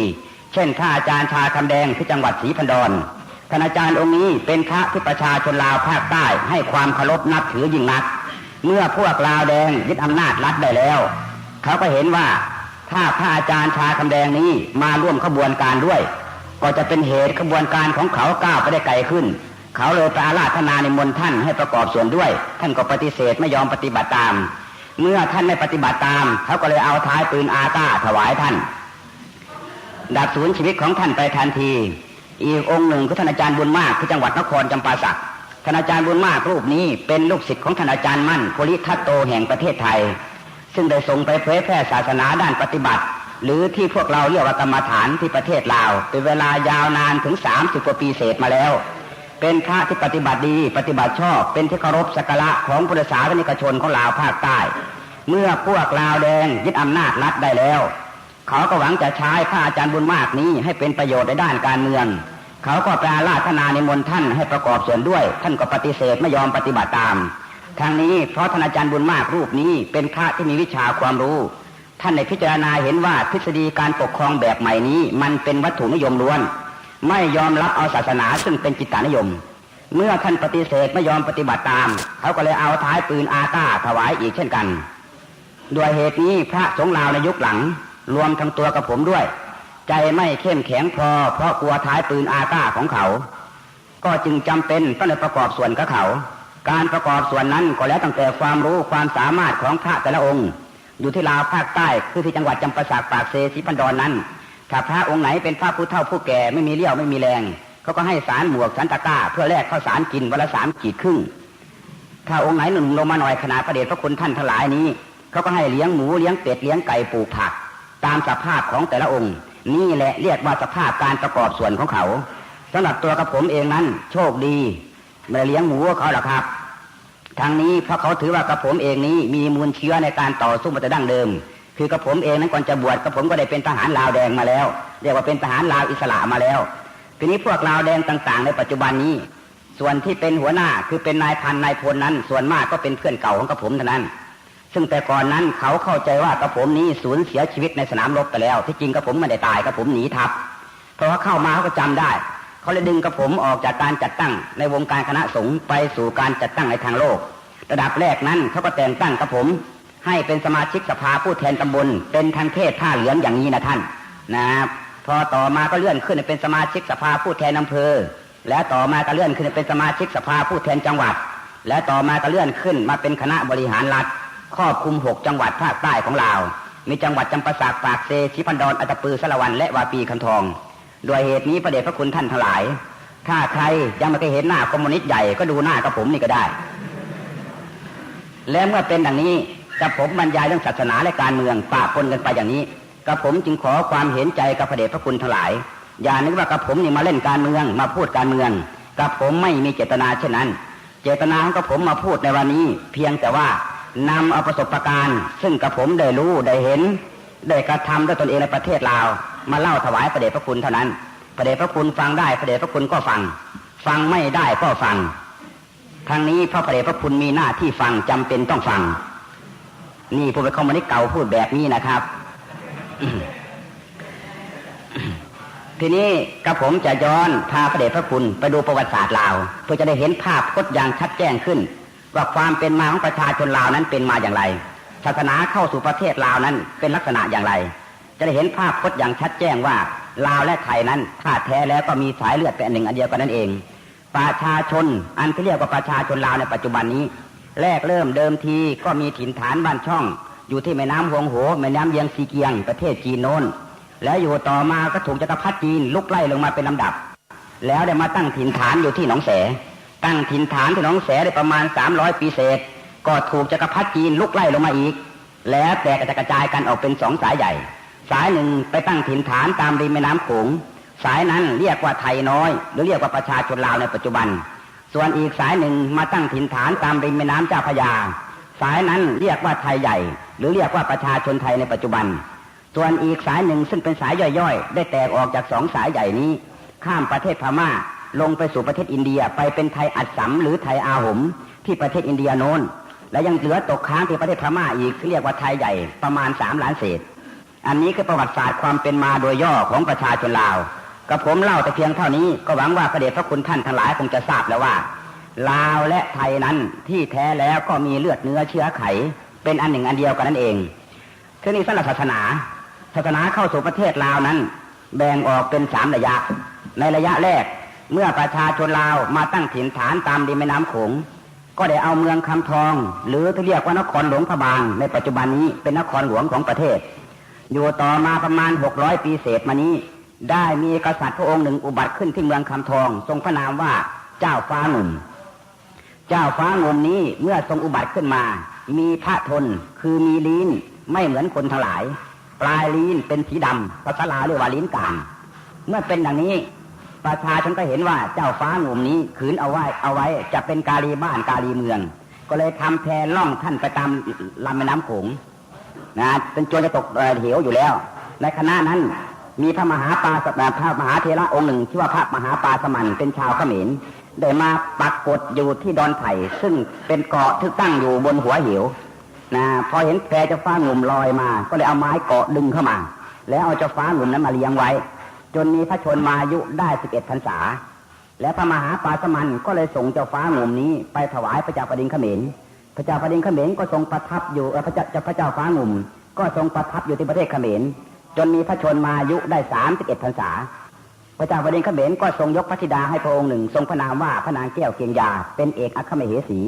เช่นท่านอาจารย์ชาคำแดงที่จังหวัดศรีพันดรท่านอาจารย์องค์นี้เป็นพระที่ประชาชนลาวภาคใต้ให้ความเคารพนับถือยิ่งนักเมื่อพวกลาวแดงยึดอำนาจรัฐได้แล้วเขาก็เห็นว่าถ้าพระอาจารย์ชาคำแดงนี้มาร่วมขบวนการด้วยก็จะเป็นเหตุขบวนการของเขาก้าวไปได้ไกลขึ้นเขาเลยไปอาราธนานิมนต์ท่านให้ประกอบส่วนด้วยท่านก็ปฏิเสธไม่ยอมปฏิบัติตามเมื่อท่านไม่ปฏิบัติตามเขาก็เลยเอาท้ายปืนอาก้าถวายท่านดับสูญชีวิตของท่านไปทันทีอีกองค์หนึ่งคือท่านอาจารย์บุญมากที่จังหวัดนครจำปาสักท่านอาจารย์บุญมากรูปนี้เป็นลูกศิษย์ของท่านอาจารย์มั่นโพลิทัตโตแห่งประเทศไทยซึ่งได้ส่งไปเผยแพร่ศาสนาด้านปฏิบัติหรือที่พวกเราเรียกว่ากรรมฐานที่ประเทศลาวเป็นเวลายาวนานถึง30 กว่าปีเศษมาแล้วเป็นพระที่ปฏิบัติดีปฏิบัติชอบเป็นที่เคารพสักการะของพุทธศาสนิกชนของลาวภาคใต้เมื่อพวกลาวแดงยึดอำนาจรัฐได้แล้วเขาก็หวังจะใช้พระอาจารย์บุญมากนี้ให้เป็นประโยชน์ในด้านการเมืองเขาก็ไปอาราธนานิมนต์ท่านให้ประกอบส่วนด้วยท่านก็ปฏิเสธไม่ยอมปฏิบัติตามทางนี้เพราะท่านอาจารย์บุญมากรูปนี้เป็นพระที่มีวิชาความรู้ท่านได้พิจารณาเห็นว่าทฤษฎีการปกครองแบบใหม่นี้มันเป็นวัตถุนิยมล้วนไม่ยอมรับเอาศาสนาซึ่งเป็นจิตตนิยมเมื่อท่านปฏิเสธไม่ยอมปฏิบัติตามเขาก็เลยเอาท้ายปืนอาก้าถวายอีกเช่นกันด้วยเหตุนี้พระสงฆ์ลาวในยุคหลังรวมทั้งตัวกับผมด้วยใจไม่เข้มแข็งพอเพราะกลัวท้ายปืนอาก้าของเขาก็จึงจำเป็นต้องประกอบส่วนกับเขาการประกอบส่วนนั้นก็แล้วตั้งแต่ความรู้ความสามารถของพระแต่ละองค์อยู่ที่ลาวภาคใต้คือที่จังหวัดจำปาสักปากเซศรีพันดรนั้นถ้าพระองค์ไหนเป็นพระผู้เฒ่าผู้แก่ไม่มีเลี้ยวไม่มีแรงเขาก็ให้สารหมวกสันตะกร้าเพื่อแลกข้าวสารกินวันละ3 ขีดครึ่งถ้าองค์ไหนหนุ่มลงมาหน่อยขนาดพระเดชพระคุณท่านทั้งหลายนี้เขาก็ให้เลี้ยงหมูเลี้ยงเป็ดเลี้ยงไก่ปลูกผักตามสภาพของแต่ละองค์นี่แหละเรียกว่าสภาพการประกอบส่วนของเขาสำหรับตัวกับผมเองนั้นโชคดีไม่ได้เลี้ยงหมูเขาหรอกครับทางนี้เพราะเขาถือว่ากับผมเองนี้มีมูลเชื้อในการต่อสู้มาแต่ดั้งเดิมคือกับผมเองนั้นก่อนจะบวชกับผมก็ได้เป็นทหารลาวแดงมาแล้วเรียกว่าเป็นทหารลาวอิสระมาแล้วทีนี้พวกลาวแดงต่างๆในปัจจุบันนี้ส่วนที่เป็นหัวหน้าคือเป็นนายพันนายพลนั้นส่วนมากก็เป็นเพื่อนเก่าของกับผมเท่านั้นซึ่งแต่ก่อนนั้นเขาเข้าใจว่ากับผมนี้สูญเสียชีวิตในสนามรบไปแล้วที่จริงกับผมไม่ได้ตายกับผมหนีทัพเพราะว่าเข้ามาเขาก็จำได้เขาเลยดึงกับผมออกจากการจัดตั้งในวงการคณะสงฆ์ไปสู่การจัดตั้งในทางโลกระดับแรกนั้นเขาก็แต่งตั้งกับผมให้เป็นสมาชิกสภาผู้แทนตำบลเป็นทางเทศท่าเหลืองอย่างนี้นะท่านนะพอต่อมาก็เลื่อนขึ้นเป็นสมาชิกสภาผู้แทนอำเภอและต่อมาก็เลื่อนขึ้นเป็นสมาชิกสภาผู้แทนจังหวัดและต่อมาก็เลื่อนขึ้นมาเป็นคณะบริหารรัฐครอบคลุม6 จังหวัดภาคใต้ของลาวมีจังหวัดจำปาสักปากเซศรีพันดรอัตตปือสะละวันและวาปีคันทองด้วยเหตุนี้พระเดชพระคุณท่านทั้งหลายถ้าใครยังไม่เคยเห็นหน้าคอมมิวนิสต์ใหญ่ก็ดูหน้ากับผมนี่ก็ได้และเมื่อเป็นดังนี้กับผมบรรยายเรื่องศาสนาและการเมืองปะปนกันไปอย่างนี้กับผมจึงขอความเห็นใจกับพระเดชพระคุณทั้งหลายอย่านึกว่ากับผมนี่มาเล่นการเมืองมาพูดการเมืองกับผมไม่มีเจตนาเช่นนั้นเจตนาของกับผมมาพูดในวันนี้เพียงแต่ว่านำเอาประสบการณ์ซึ่งกับผมได้รู้ได้เห็นได้กระทำด้วยตนเองในประเทศลาวมาเล่าถวายพระเดชพระคุณเท่านั้นพระเดชพระคุณฟังได้พระเดชพระคุณก็ฟังไม่ได้ก็ฟังทางนี้เพราะพระเดชพระคุณมีหน้าที่ฟังจำเป็นต้องฟังนี่ผู้เป็นคอมมิวนิสต์เก่าพูดแบบนี้นะครับ ทีนี้กับผมจะย้อนพาพระเดชพระคุณไปดูประวัติศาสตร์ลาวเพื่อจะได้เห็นภาพพจน์อย่างชัดแจ้งขึ้นว่าความเป็นมาของประชาชนลาวนั้นเป็นมาอย่างไรศาสนาเข้าสู่ประเทศลาวนั้นเป็นลักษณะอย่างไรจะได้เห็นภาพพจน์อย่างชัดแจ้งว่าลาวและไทยนั้นถ้าแท้แล้วก็มีสายเลือดเป็นอันหนึ่งอันเดียวกันนั่นเองประชาชนอันที่เรียกว่าประชาชนลาวในปัจจุบันนี้แรกเริ่มเดิมทีก็มีถิ่นฐานบ้านช่องอยู่ที่แม่น้ำฮวงโหแม่น้ำเยียงซีเกียงประเทศจีนโน้นแล้วอยู่ต่อมาก็ถูกจักรพรรดิจีนลุกไล่ลงมาเป็นลำดับแล้วได้มาตั้งถิ่นฐานอยู่ที่หนองแสตั้งถิ่นฐานที่หนองแสได้ประมาณ300 ปีเศษก็ถูกจักรพรรดิจีนลุกไล่ลงมาอีกแล้วแตกกระจายกันออกเป็น2 สายใหญ่สายหนึ่งไปตั้งถิ่นฐานตามริมแม่น้ำโขงสายนั้นเรียกว่าไทยน้อยหรือเรียกว่าประชาชนลาวในปัจจุบัน ส่วนอีกสายหนึ่งมาตั้งถิ่นฐานตามริมแม่น้ำเจ้าพระยาสายนั้นเรียกว่าไทยใหญ่หรือเรียกว่าประชาชนไทยในปัจจุบันส่วนอีกสายหนึ่งซึ่งเป็นสายย่อยๆได้แตกออกจากสองสายใหญ่นี้ข้ามประเทศพม่าลงไปสู่ประเทศอินเดียไปเป็นไทยอัสสัมหรือไทยอาหมที่ประเทศอินเดียโน้นและยังเหลือตกค้างที่ประเทศพม่าอีกเรียกว่าไทยใหญ่ประมาณ3 ล้านเศษอันนี้คือประวัติศาสตร์ความเป็นมาโดยย่อของประชาชนลาวกับผมเล่าแต่เพียงเท่านี้ก็หวังว่าพระเดชพระคุณท่านทั้งหลายคงจะทราบแล้วว่าลาวและไทยนั้นที่แท้แล้วก็มีเลือดเนื้อเชื้อไขเป็นอันหนึ่งอันเดียวกันนั่นเองทีนี้สำหรับศาสนาเข้าสู่ประเทศลาวนั้นแบ่งออกเป็น3 ระยะในระยะแรกเมื่อประชาชนลาวมาตั้งถิ่นฐานตามริมแม่น้ำโขงก็ได้เอาเมืองคำทองหรือที่เรียกว่านครหลวงพระบางในปัจจุบันนี้เป็นนครหลวงของประเทศอยู่ต่อมาประมาณ600 ปีเศษมานี้ได้มีกษัตริย์พระองค์หนึ่งอุบัติขึ้นที่เมืองคำทองทรงพระนามว่าเจ้าฟ้างุ่มเจ้าฟ้างุ่มนี้เมื่อทรงอุบัติขึ้นมามีพระทนคือมีลิ้นไม่เหมือนคนทั้งหลายปลายลิ้นเป็นสีดำภาษาลาวเรียกว่าลิ้นกลางเมื่อเป็นดังนี้ประชาชนก็เห็นว่าเจ้าฟ้างุ่มนี้ขืนเอาไว้จะเป็นกาลีบ้านกาลีเมืองก็เลยทำแพล่องท่านไปตามลำแม่น้ำโขงนะเป็นจนจะตกเหวอยู่แล้วในคณะนั้นมีพระมหาเถระองค์หนึ่งชื่อว่าพระมหาปาสมันเป็นชาวเขมรได้มาปักกฏอยู่ที่ดอนไผ่ซึ่งเป็นเกาะที่ตั้งอยู่บนหัวเหวนะพอเห็นแพเจ้าฟ้างุ่มลอยมาก็เลยเอาไม้เกาะดึงเข้ามาแล้วเอาเจ้าฟ้างุ่มนั้นมาเลี้ยงไว้จนมีพระชนมายุได้11 พรรษาและพระมหาปาสมันก็เลยส่งเจ้าฟ้างุ่มนี้ไปถวายพระเจ้าแผ่นดินเขมรพระเจ้าแผ่นดินเขมรก็ทรงประทับอยู่พระเจ้าฟ้างุ่มก็ทรงประทับอยู่ที่ประเทศเขมรจนมีพระชนมายุได้31 พรรษาพระเจ้าแผ่นดินเขมรก็ทรงยกพระธิดาให้พระองค์หนึ่งทรงพระนามว่าพระนางแก้วเกียงยาเป็นเอกอัครมเหสี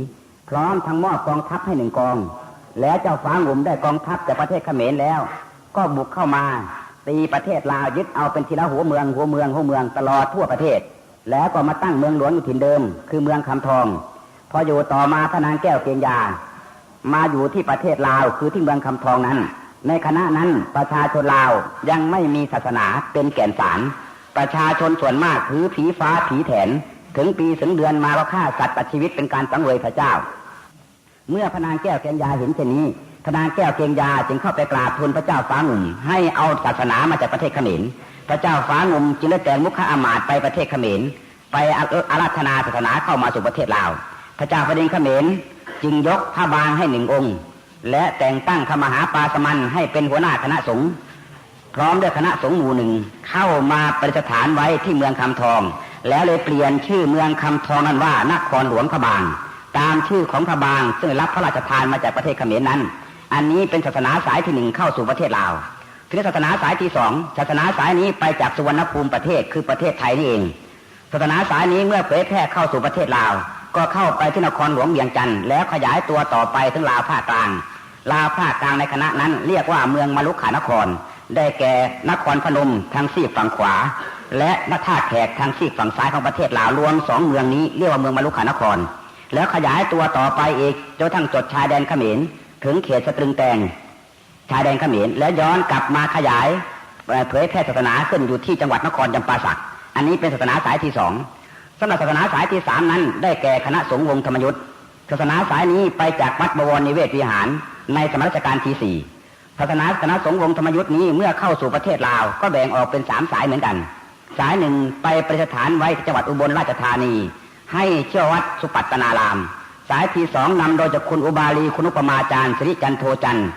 พร้อมทั้งมอบกองทัพให้1 กองแล้วเจ้าฟ้างุ่มได้กองทัพจากประเทศเขมรแล้วก็บุกเข้ามาตีประเทศลาวยึดเอาเป็นทีละหัวเมืองตลอดทั่วประเทศแล้วก็มาตั้งเมืองหลวงอยู่ถิ่นเดิมคือเมืองคำทองพออยู่ต่อมาพระนางแก้วเกียงยามาอยู่ที่ประเทศลาวคือที่เมืองคำทองนั้นในคณะนั้นประชาชนลาวยังไม่มีศาสนาเป็นแก่นสารประชาชนส่วนมากถือผีฟ้าผีแถนถึงปีถึงเดือนมาก็ฆ่าสัตว์ตัดชีวิตเป็นการสังเวยพระเจ้าเมื่อพระนางแก้วเกียงยาเห็นเช่นนี้พระนางแก้วเกียงยาจึงเข้าไปกราบทูลพระเจ้าฟ้างุ่มให้เอาศาสนามาจากประเทศเขมรพระเจ้าฟ้างุ่มจึงได้แต่งมุขอามาตย์ไปประเทศเขมรไปอาราธนาศาสนาเข้ามาสู่ประเทศลาวพระเจ้าแผ่นดินเขมรจึงยกพระบางให้1 องค์และแต่งตั้งพระมหาปาสมันให้เป็นหัวหน้าคณะสงฆ์พร้อมด้วยคณะสงฆ์หมู่หนึ่งเข้ามาประดิษฐานไว้ที่เมืองคำทองแล้วเลยเปลี่ยนชื่อเมืองคำทองนั้นว่านครหลวงพระบางตามชื่อของพระบางซึ่งรับพระราชทานมาจากประเทศเขมรนั้นอันนี้เป็นศาสนาสายที่1เข้าสู่ประเทศลาวทีนี้ศาสนาสายที่2ศาสนาสายนี้ไปจากสุวรรณภูมิประเทศคือประเทศไทยนี่เองศาสนาสายนี้เมื่อเผยแพร่เข้าสู่ประเทศลาวก็เข้าไปที่นครหลวงเวียงจันทร์แล้วขยายตัวต่อไปถึงลาวภาคกลางในคณะนั้นเรียกว่าเมืองมลุกขานครได้แก่นครพนมทางซีกฝั่งขวาและนท่าแขกทางซีกฝั่งซ้ายของประเทศลาวรวม2 เมืองนี้เรียกว่าเมืองมลุกขานครแล้วขยายตัวต่อไปอีกจนทั้งจดชายแดนเขมรถึงเขตสตรึงแตงชายแดนเขมรแล้วย้อนกลับมาขยายเผยแพร่ศาสนาขึ้นอยู่ที่จังหวัดนครจำปาสักอันนี้เป็นศาสนาสายที่2สำหรับศาสนาสายที่3นั้นได้แก่คณะสงฆ์วงธรรมยุทธศาสนาสายนี้ไปจากวัดบวรนิเวศวิหารในสมัยรัชกาลที่4ศาสนาคณะสงฆ์วงธรรมยุทธนี้เมื่อเข้าสู่ประเทศลาวก็แบ่งออกเป็น3 สายเหมือนกันสายหนึ่งไปประดิษฐานไว้ที่จังหวัดอุบลราชธานีให้เชื่อวัดสุปัตตนารามสายที่2นำโดยจากคุณอุบาลีคุณอุปมาจารย์สิริจันโทจันทร์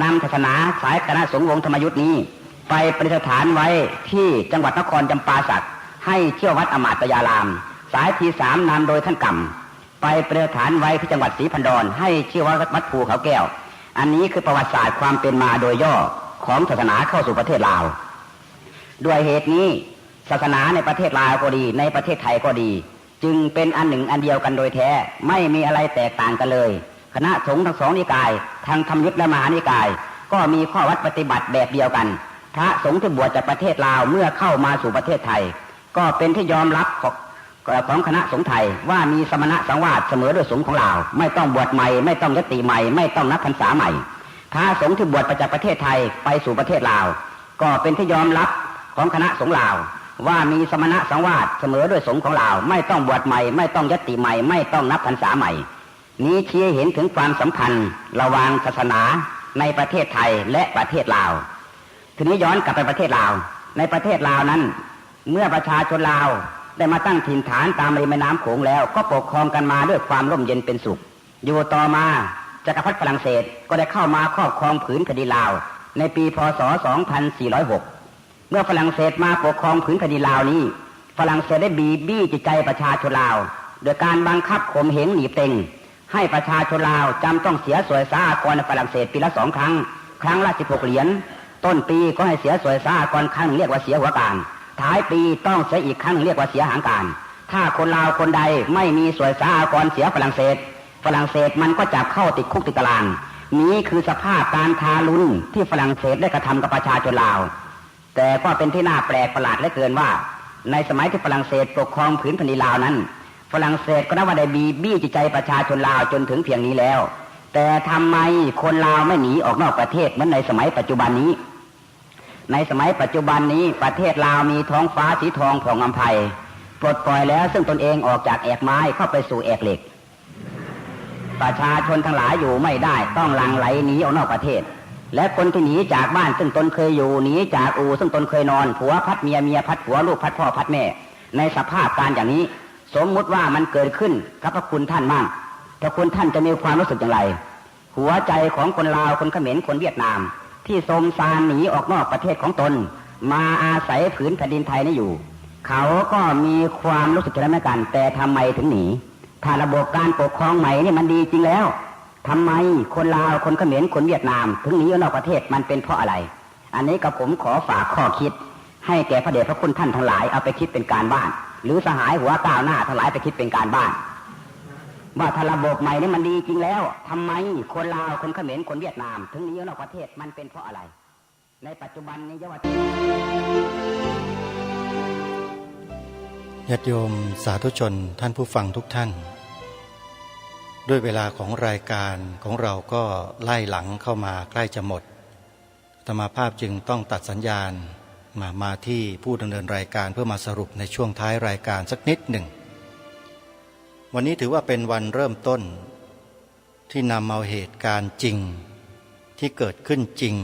นำศาสนาสายคณะสงฆ์วงธรรมยุทธนี้ไปประดิษฐานไว้ที่จังหวัดนครจำปาสักให้เชื่อวัดอมาตยารามสายที่3นำโดยท่านกำไปประดิษฐานไว้ที่จังหวัดศรีพันดรให้เชื่อวัดภูเขาแก้วอันนี้คือประวัติศาสตร์ความเป็นมาโดยย่อของศาสนาเข้าสู่ประเทศลาวด้วยเหตุนี้ศาสนาในประเทศลาวก็ดีในประเทศไทยก็ดีจึงเป็นอันหนึ่งอันเดียวกันโดยแท้ไม่มีอะไรแตกต่างกันเลยคณะสงฆ์ทั้ง2 นิกายทางธรรมยุทธและมหานิกายก็มีข้อวัดปฏิบัติแบบเดียวกันพระสงฆ์ที่บวชจากประเทศลาวเมื่อเข้ามาสู่ประเทศไทยก็เป็นที่ยอมรับของคณะสงฆ์ไทยว่ามีสมณะสังวาสเสมอด้วยสงฆ์ของลาวไม่ต้องบวชใหม่ไม่ต้องยติใหม่ไม่ต้องนับพรรษาใหม่พระสงฆ์ที่บวชจากประเทศไทยไปสู่ประเทศลาวก็เป็นที่ยอมรับของคณะสงฆ์ลาว ว่ามีสมณะสังวาสเสมอด้วยสงฆ์ของเราไม่ต้องบวชใหม่ไม่ต้องยัตติใหม่ไม่ต้องนับพรรษาใหม่นี้ชี้เห็นถึงความสัมพันธ์ระหว่างศาสนาในประเทศไทยและประเทศลาวทีนี้ย้อนกลับไปประเทศลาวในประเทศลาวนั้นเมื่อประชาชนลาวได้มาตั้งถิ่นฐานตามริมแม่น้ำโขงแล้วก็ปกครองกันมาด้วยความร่มเย็นเป็นสุขอยู่ต่อมาจักรพรรดิฝรั่งเศสก็ได้เข้ามาครอบครองผืนแผ่นดินลาวในปีพ.ศ. 2406เมื่อฝรั่งเศสมาปกครองผืนแผ่นดินลาวนี้ฝรั่งเศสได้บีบบี้จิตใจประชาชนลาวโดยการบังคับข่มเหงหนีบเต็งให้ประชาชนลาวจำต้องเสียสวยสหกรณ์ในฝรั่งเศสปีละ2 ครั้งครั้งละ16 เหรียญต้นปีก็ให้เสียสวยสหกรณ์ครั้งเรียกว่าเสียหัวการท้ายปีต้องเสียอีกครั้งเรียกว่าเสียหางการถ้าคนลาวคนใดไม่มีสวยสหกรณ์เสียฝรั่งเศสมันก็จับเข้าติดคุกติดตารางนี้คือสภาพการทารุณที่ฝรั่งเศสได้กระทำกับประชาชนลาวแต่ก็เป็นที่น่าแปลกประหลาดเหลือเกินว่าในสมัยที่ฝรั่งเศสปกครองผืนแผ่นดินลาวนั้นฝรั่งเศสก็นับว่าได้บีบบี้จิตใจประชาชนลาวจนถึงเพียงนี้แล้วแต่ทำไมคนลาวไม่หนีออกนอกประเทศเหมือนในสมัยปัจจุบันนี้ในสมัยปัจจุบันนี้ประเทศลาวมีท้องฟ้าสีทองผ่องอำไพปลดปล่อยแล้วซึ่งตนเองออกจากแอกไม้เข้าไปสู่แอกเหล็กประชาชนทั้งหลายอยู่ไม่ได้ต้องหลั่งไหลหนีออกนอกประเทศและคนที่หนีจากบ้านซึ่งตนเคยอยู่หนีจากอู่ซึ่งตนเคยนอนผัวพัดเมียเมียพัดผัวลูกพัดพ่อพัดแม่ในสภาพการอย่างนี้สมมุติว่ามันเกิดขึ้นกับพระคุณท่านมั่งถ้าคุณท่านจะมีความรู้สึกอย่างไรหัวใจของคนลาวคนเขมรคนเวียดนามที่สมสารหนีออกนอกประเทศของตนมาอาศัยผืนแผ่นดินไทยนี่อยู่เขาก็มีความรู้สึกอย่างนั้นกันแต่ทำไมถึงหนีถ้าระบบการปกครองใหม่นี่มันดีจริงแล้วทำไมคนลาวคนเขมรคนเวียดนามถึงหนีออกนอกประเทศมันเป็นเพราะอะไรอันนี้กับผมขอฝากข้อคิดให้แก่พระเดชพระคุณท่านทั้งหลายเอาไปคิดเป็นการบ้านหรือสหายหัวก้าวหน้าทั้งหลายไปคิดเป็นการบ้านว่าถ้าระบบใหม่นี่มันดีจริงแล้วทำไมคนลาวคนเขมรคนเวียดนามถึงหนีออกนอกประเทศมันเป็นเพราะอะไรในปัจจุบันนี้ญาติโยมสาธุชนท่านผู้ฟังทุกท่านด้วยเวลาของรายการของเราก็ไล่หลังเข้ามาใกล้จะหมดอาตมาภาพจึงต้องตัดสัญญาณมาที่ผู้ดำเนินรายการเพื่อมาสรุปในช่วงท้ายรายการสักนิดหนึ่งวันนี้ถือว่าเป็นวันเริ่มต้นที่นำเอาเหตุการณ์จริงที่เกิดขึ้นจริง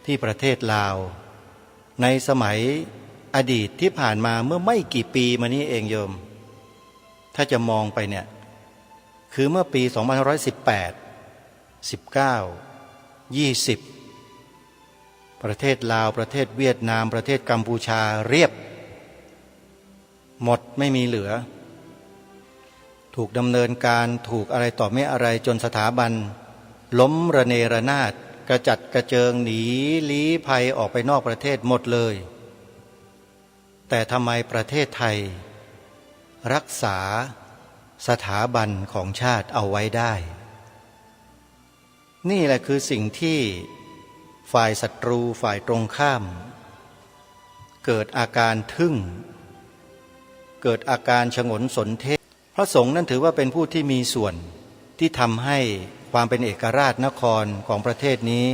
ที่ประเทศลาวในสมัยอดีตที่ผ่านมาเมื่อไม่กี่ปีมานี้เองโยมถ้าจะมองไปเนี่ยคือเมื่อปี2518 19 20ประเทศลาวประเทศเวียดนามประเทศกัมพูชาเรียบหมดไม่มีเหลือถูกดำเนินการถูกอะไรต่อไม่อะไรจนสถาบันล้มระเนระนาดกระจัดกระเจิงหนีลี้ภัยออกไปนอกประเทศหมดเลยแต่ทำไมประเทศไทยรักษาสถาบันของชาติเอาไว้ได้นี่แหละคือสิ่งที่ฝ่ายศัตรูฝ่ายตรงข้ามเกิดอาการทึ่งเกิดอาการฉงนสนเทศพระสงฆ์นั้นถือว่าเป็นผู้ที่มีส่วนที่ทำให้ความเป็นเอกราชนครของประเทศนี้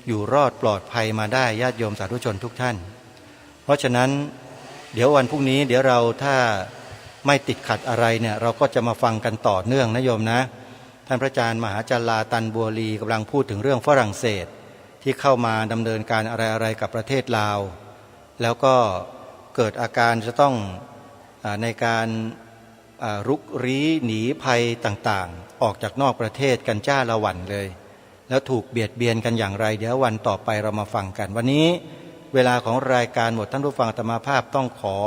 อยู่รอดปลอดภัยมาได้ญาติโยมสาธุชนทุกท่านเพราะฉะนั้นเดี๋ยววันพรุ่งนี้เดี๋ยวเราถ้าไม่ติดขัดอะไรเนี่ยเราก็จะมาฟังกันต่อเนื่องนะโยมนะท่านพระอาจารย์มหาจัลลาตันบัวลีกำลังพูดถึงเรื่องฝรั่งเศสที่เข้ามาดำเนินการอะไรกับประเทศลาวแล้วก็เกิดอาการจะต้องในการรุกรีหนีภัยต่างๆออกจากนอกประเทศกันจ้าละวันเลยแล้วถูกเบียดเบียนกันอย่างไรเดี๋ยววันต่อไปเรามาฟังกันวันนี้เวลาของรายการหมดท่านผู้ฟังอาตมาภาพต้องขอ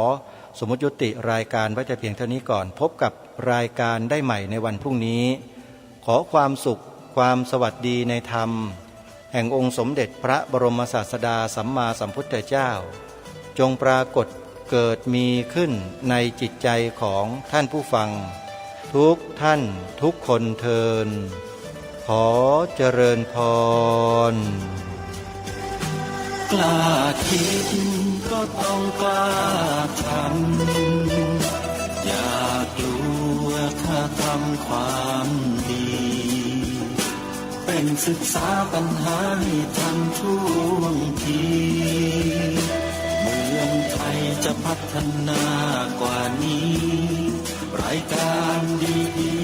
สมมุติยุติรายการไว้แต่เพียงเท่านี้ก่อนพบกับรายการได้ใหม่ในวันพรุ่งนี้ขอความสุขความสวัสดีในธรรมแห่งองค์สมเด็จพระบรมศาสดาสัมมาสัมพุทธเจ้าจงปรากฏเกิดมีขึ้นในจิตใจของท่านผู้ฟังทุกท่านทุกคนเทินขอเจริญพรกล้าคิดก็ต้องกล้าทำอย่ากลัวถ้าทำความดีเป็นศึกษาปัญหาให้ทันท่วงทีเมื่ มืองไทยจะพัฒนากว่านี้ รายการดี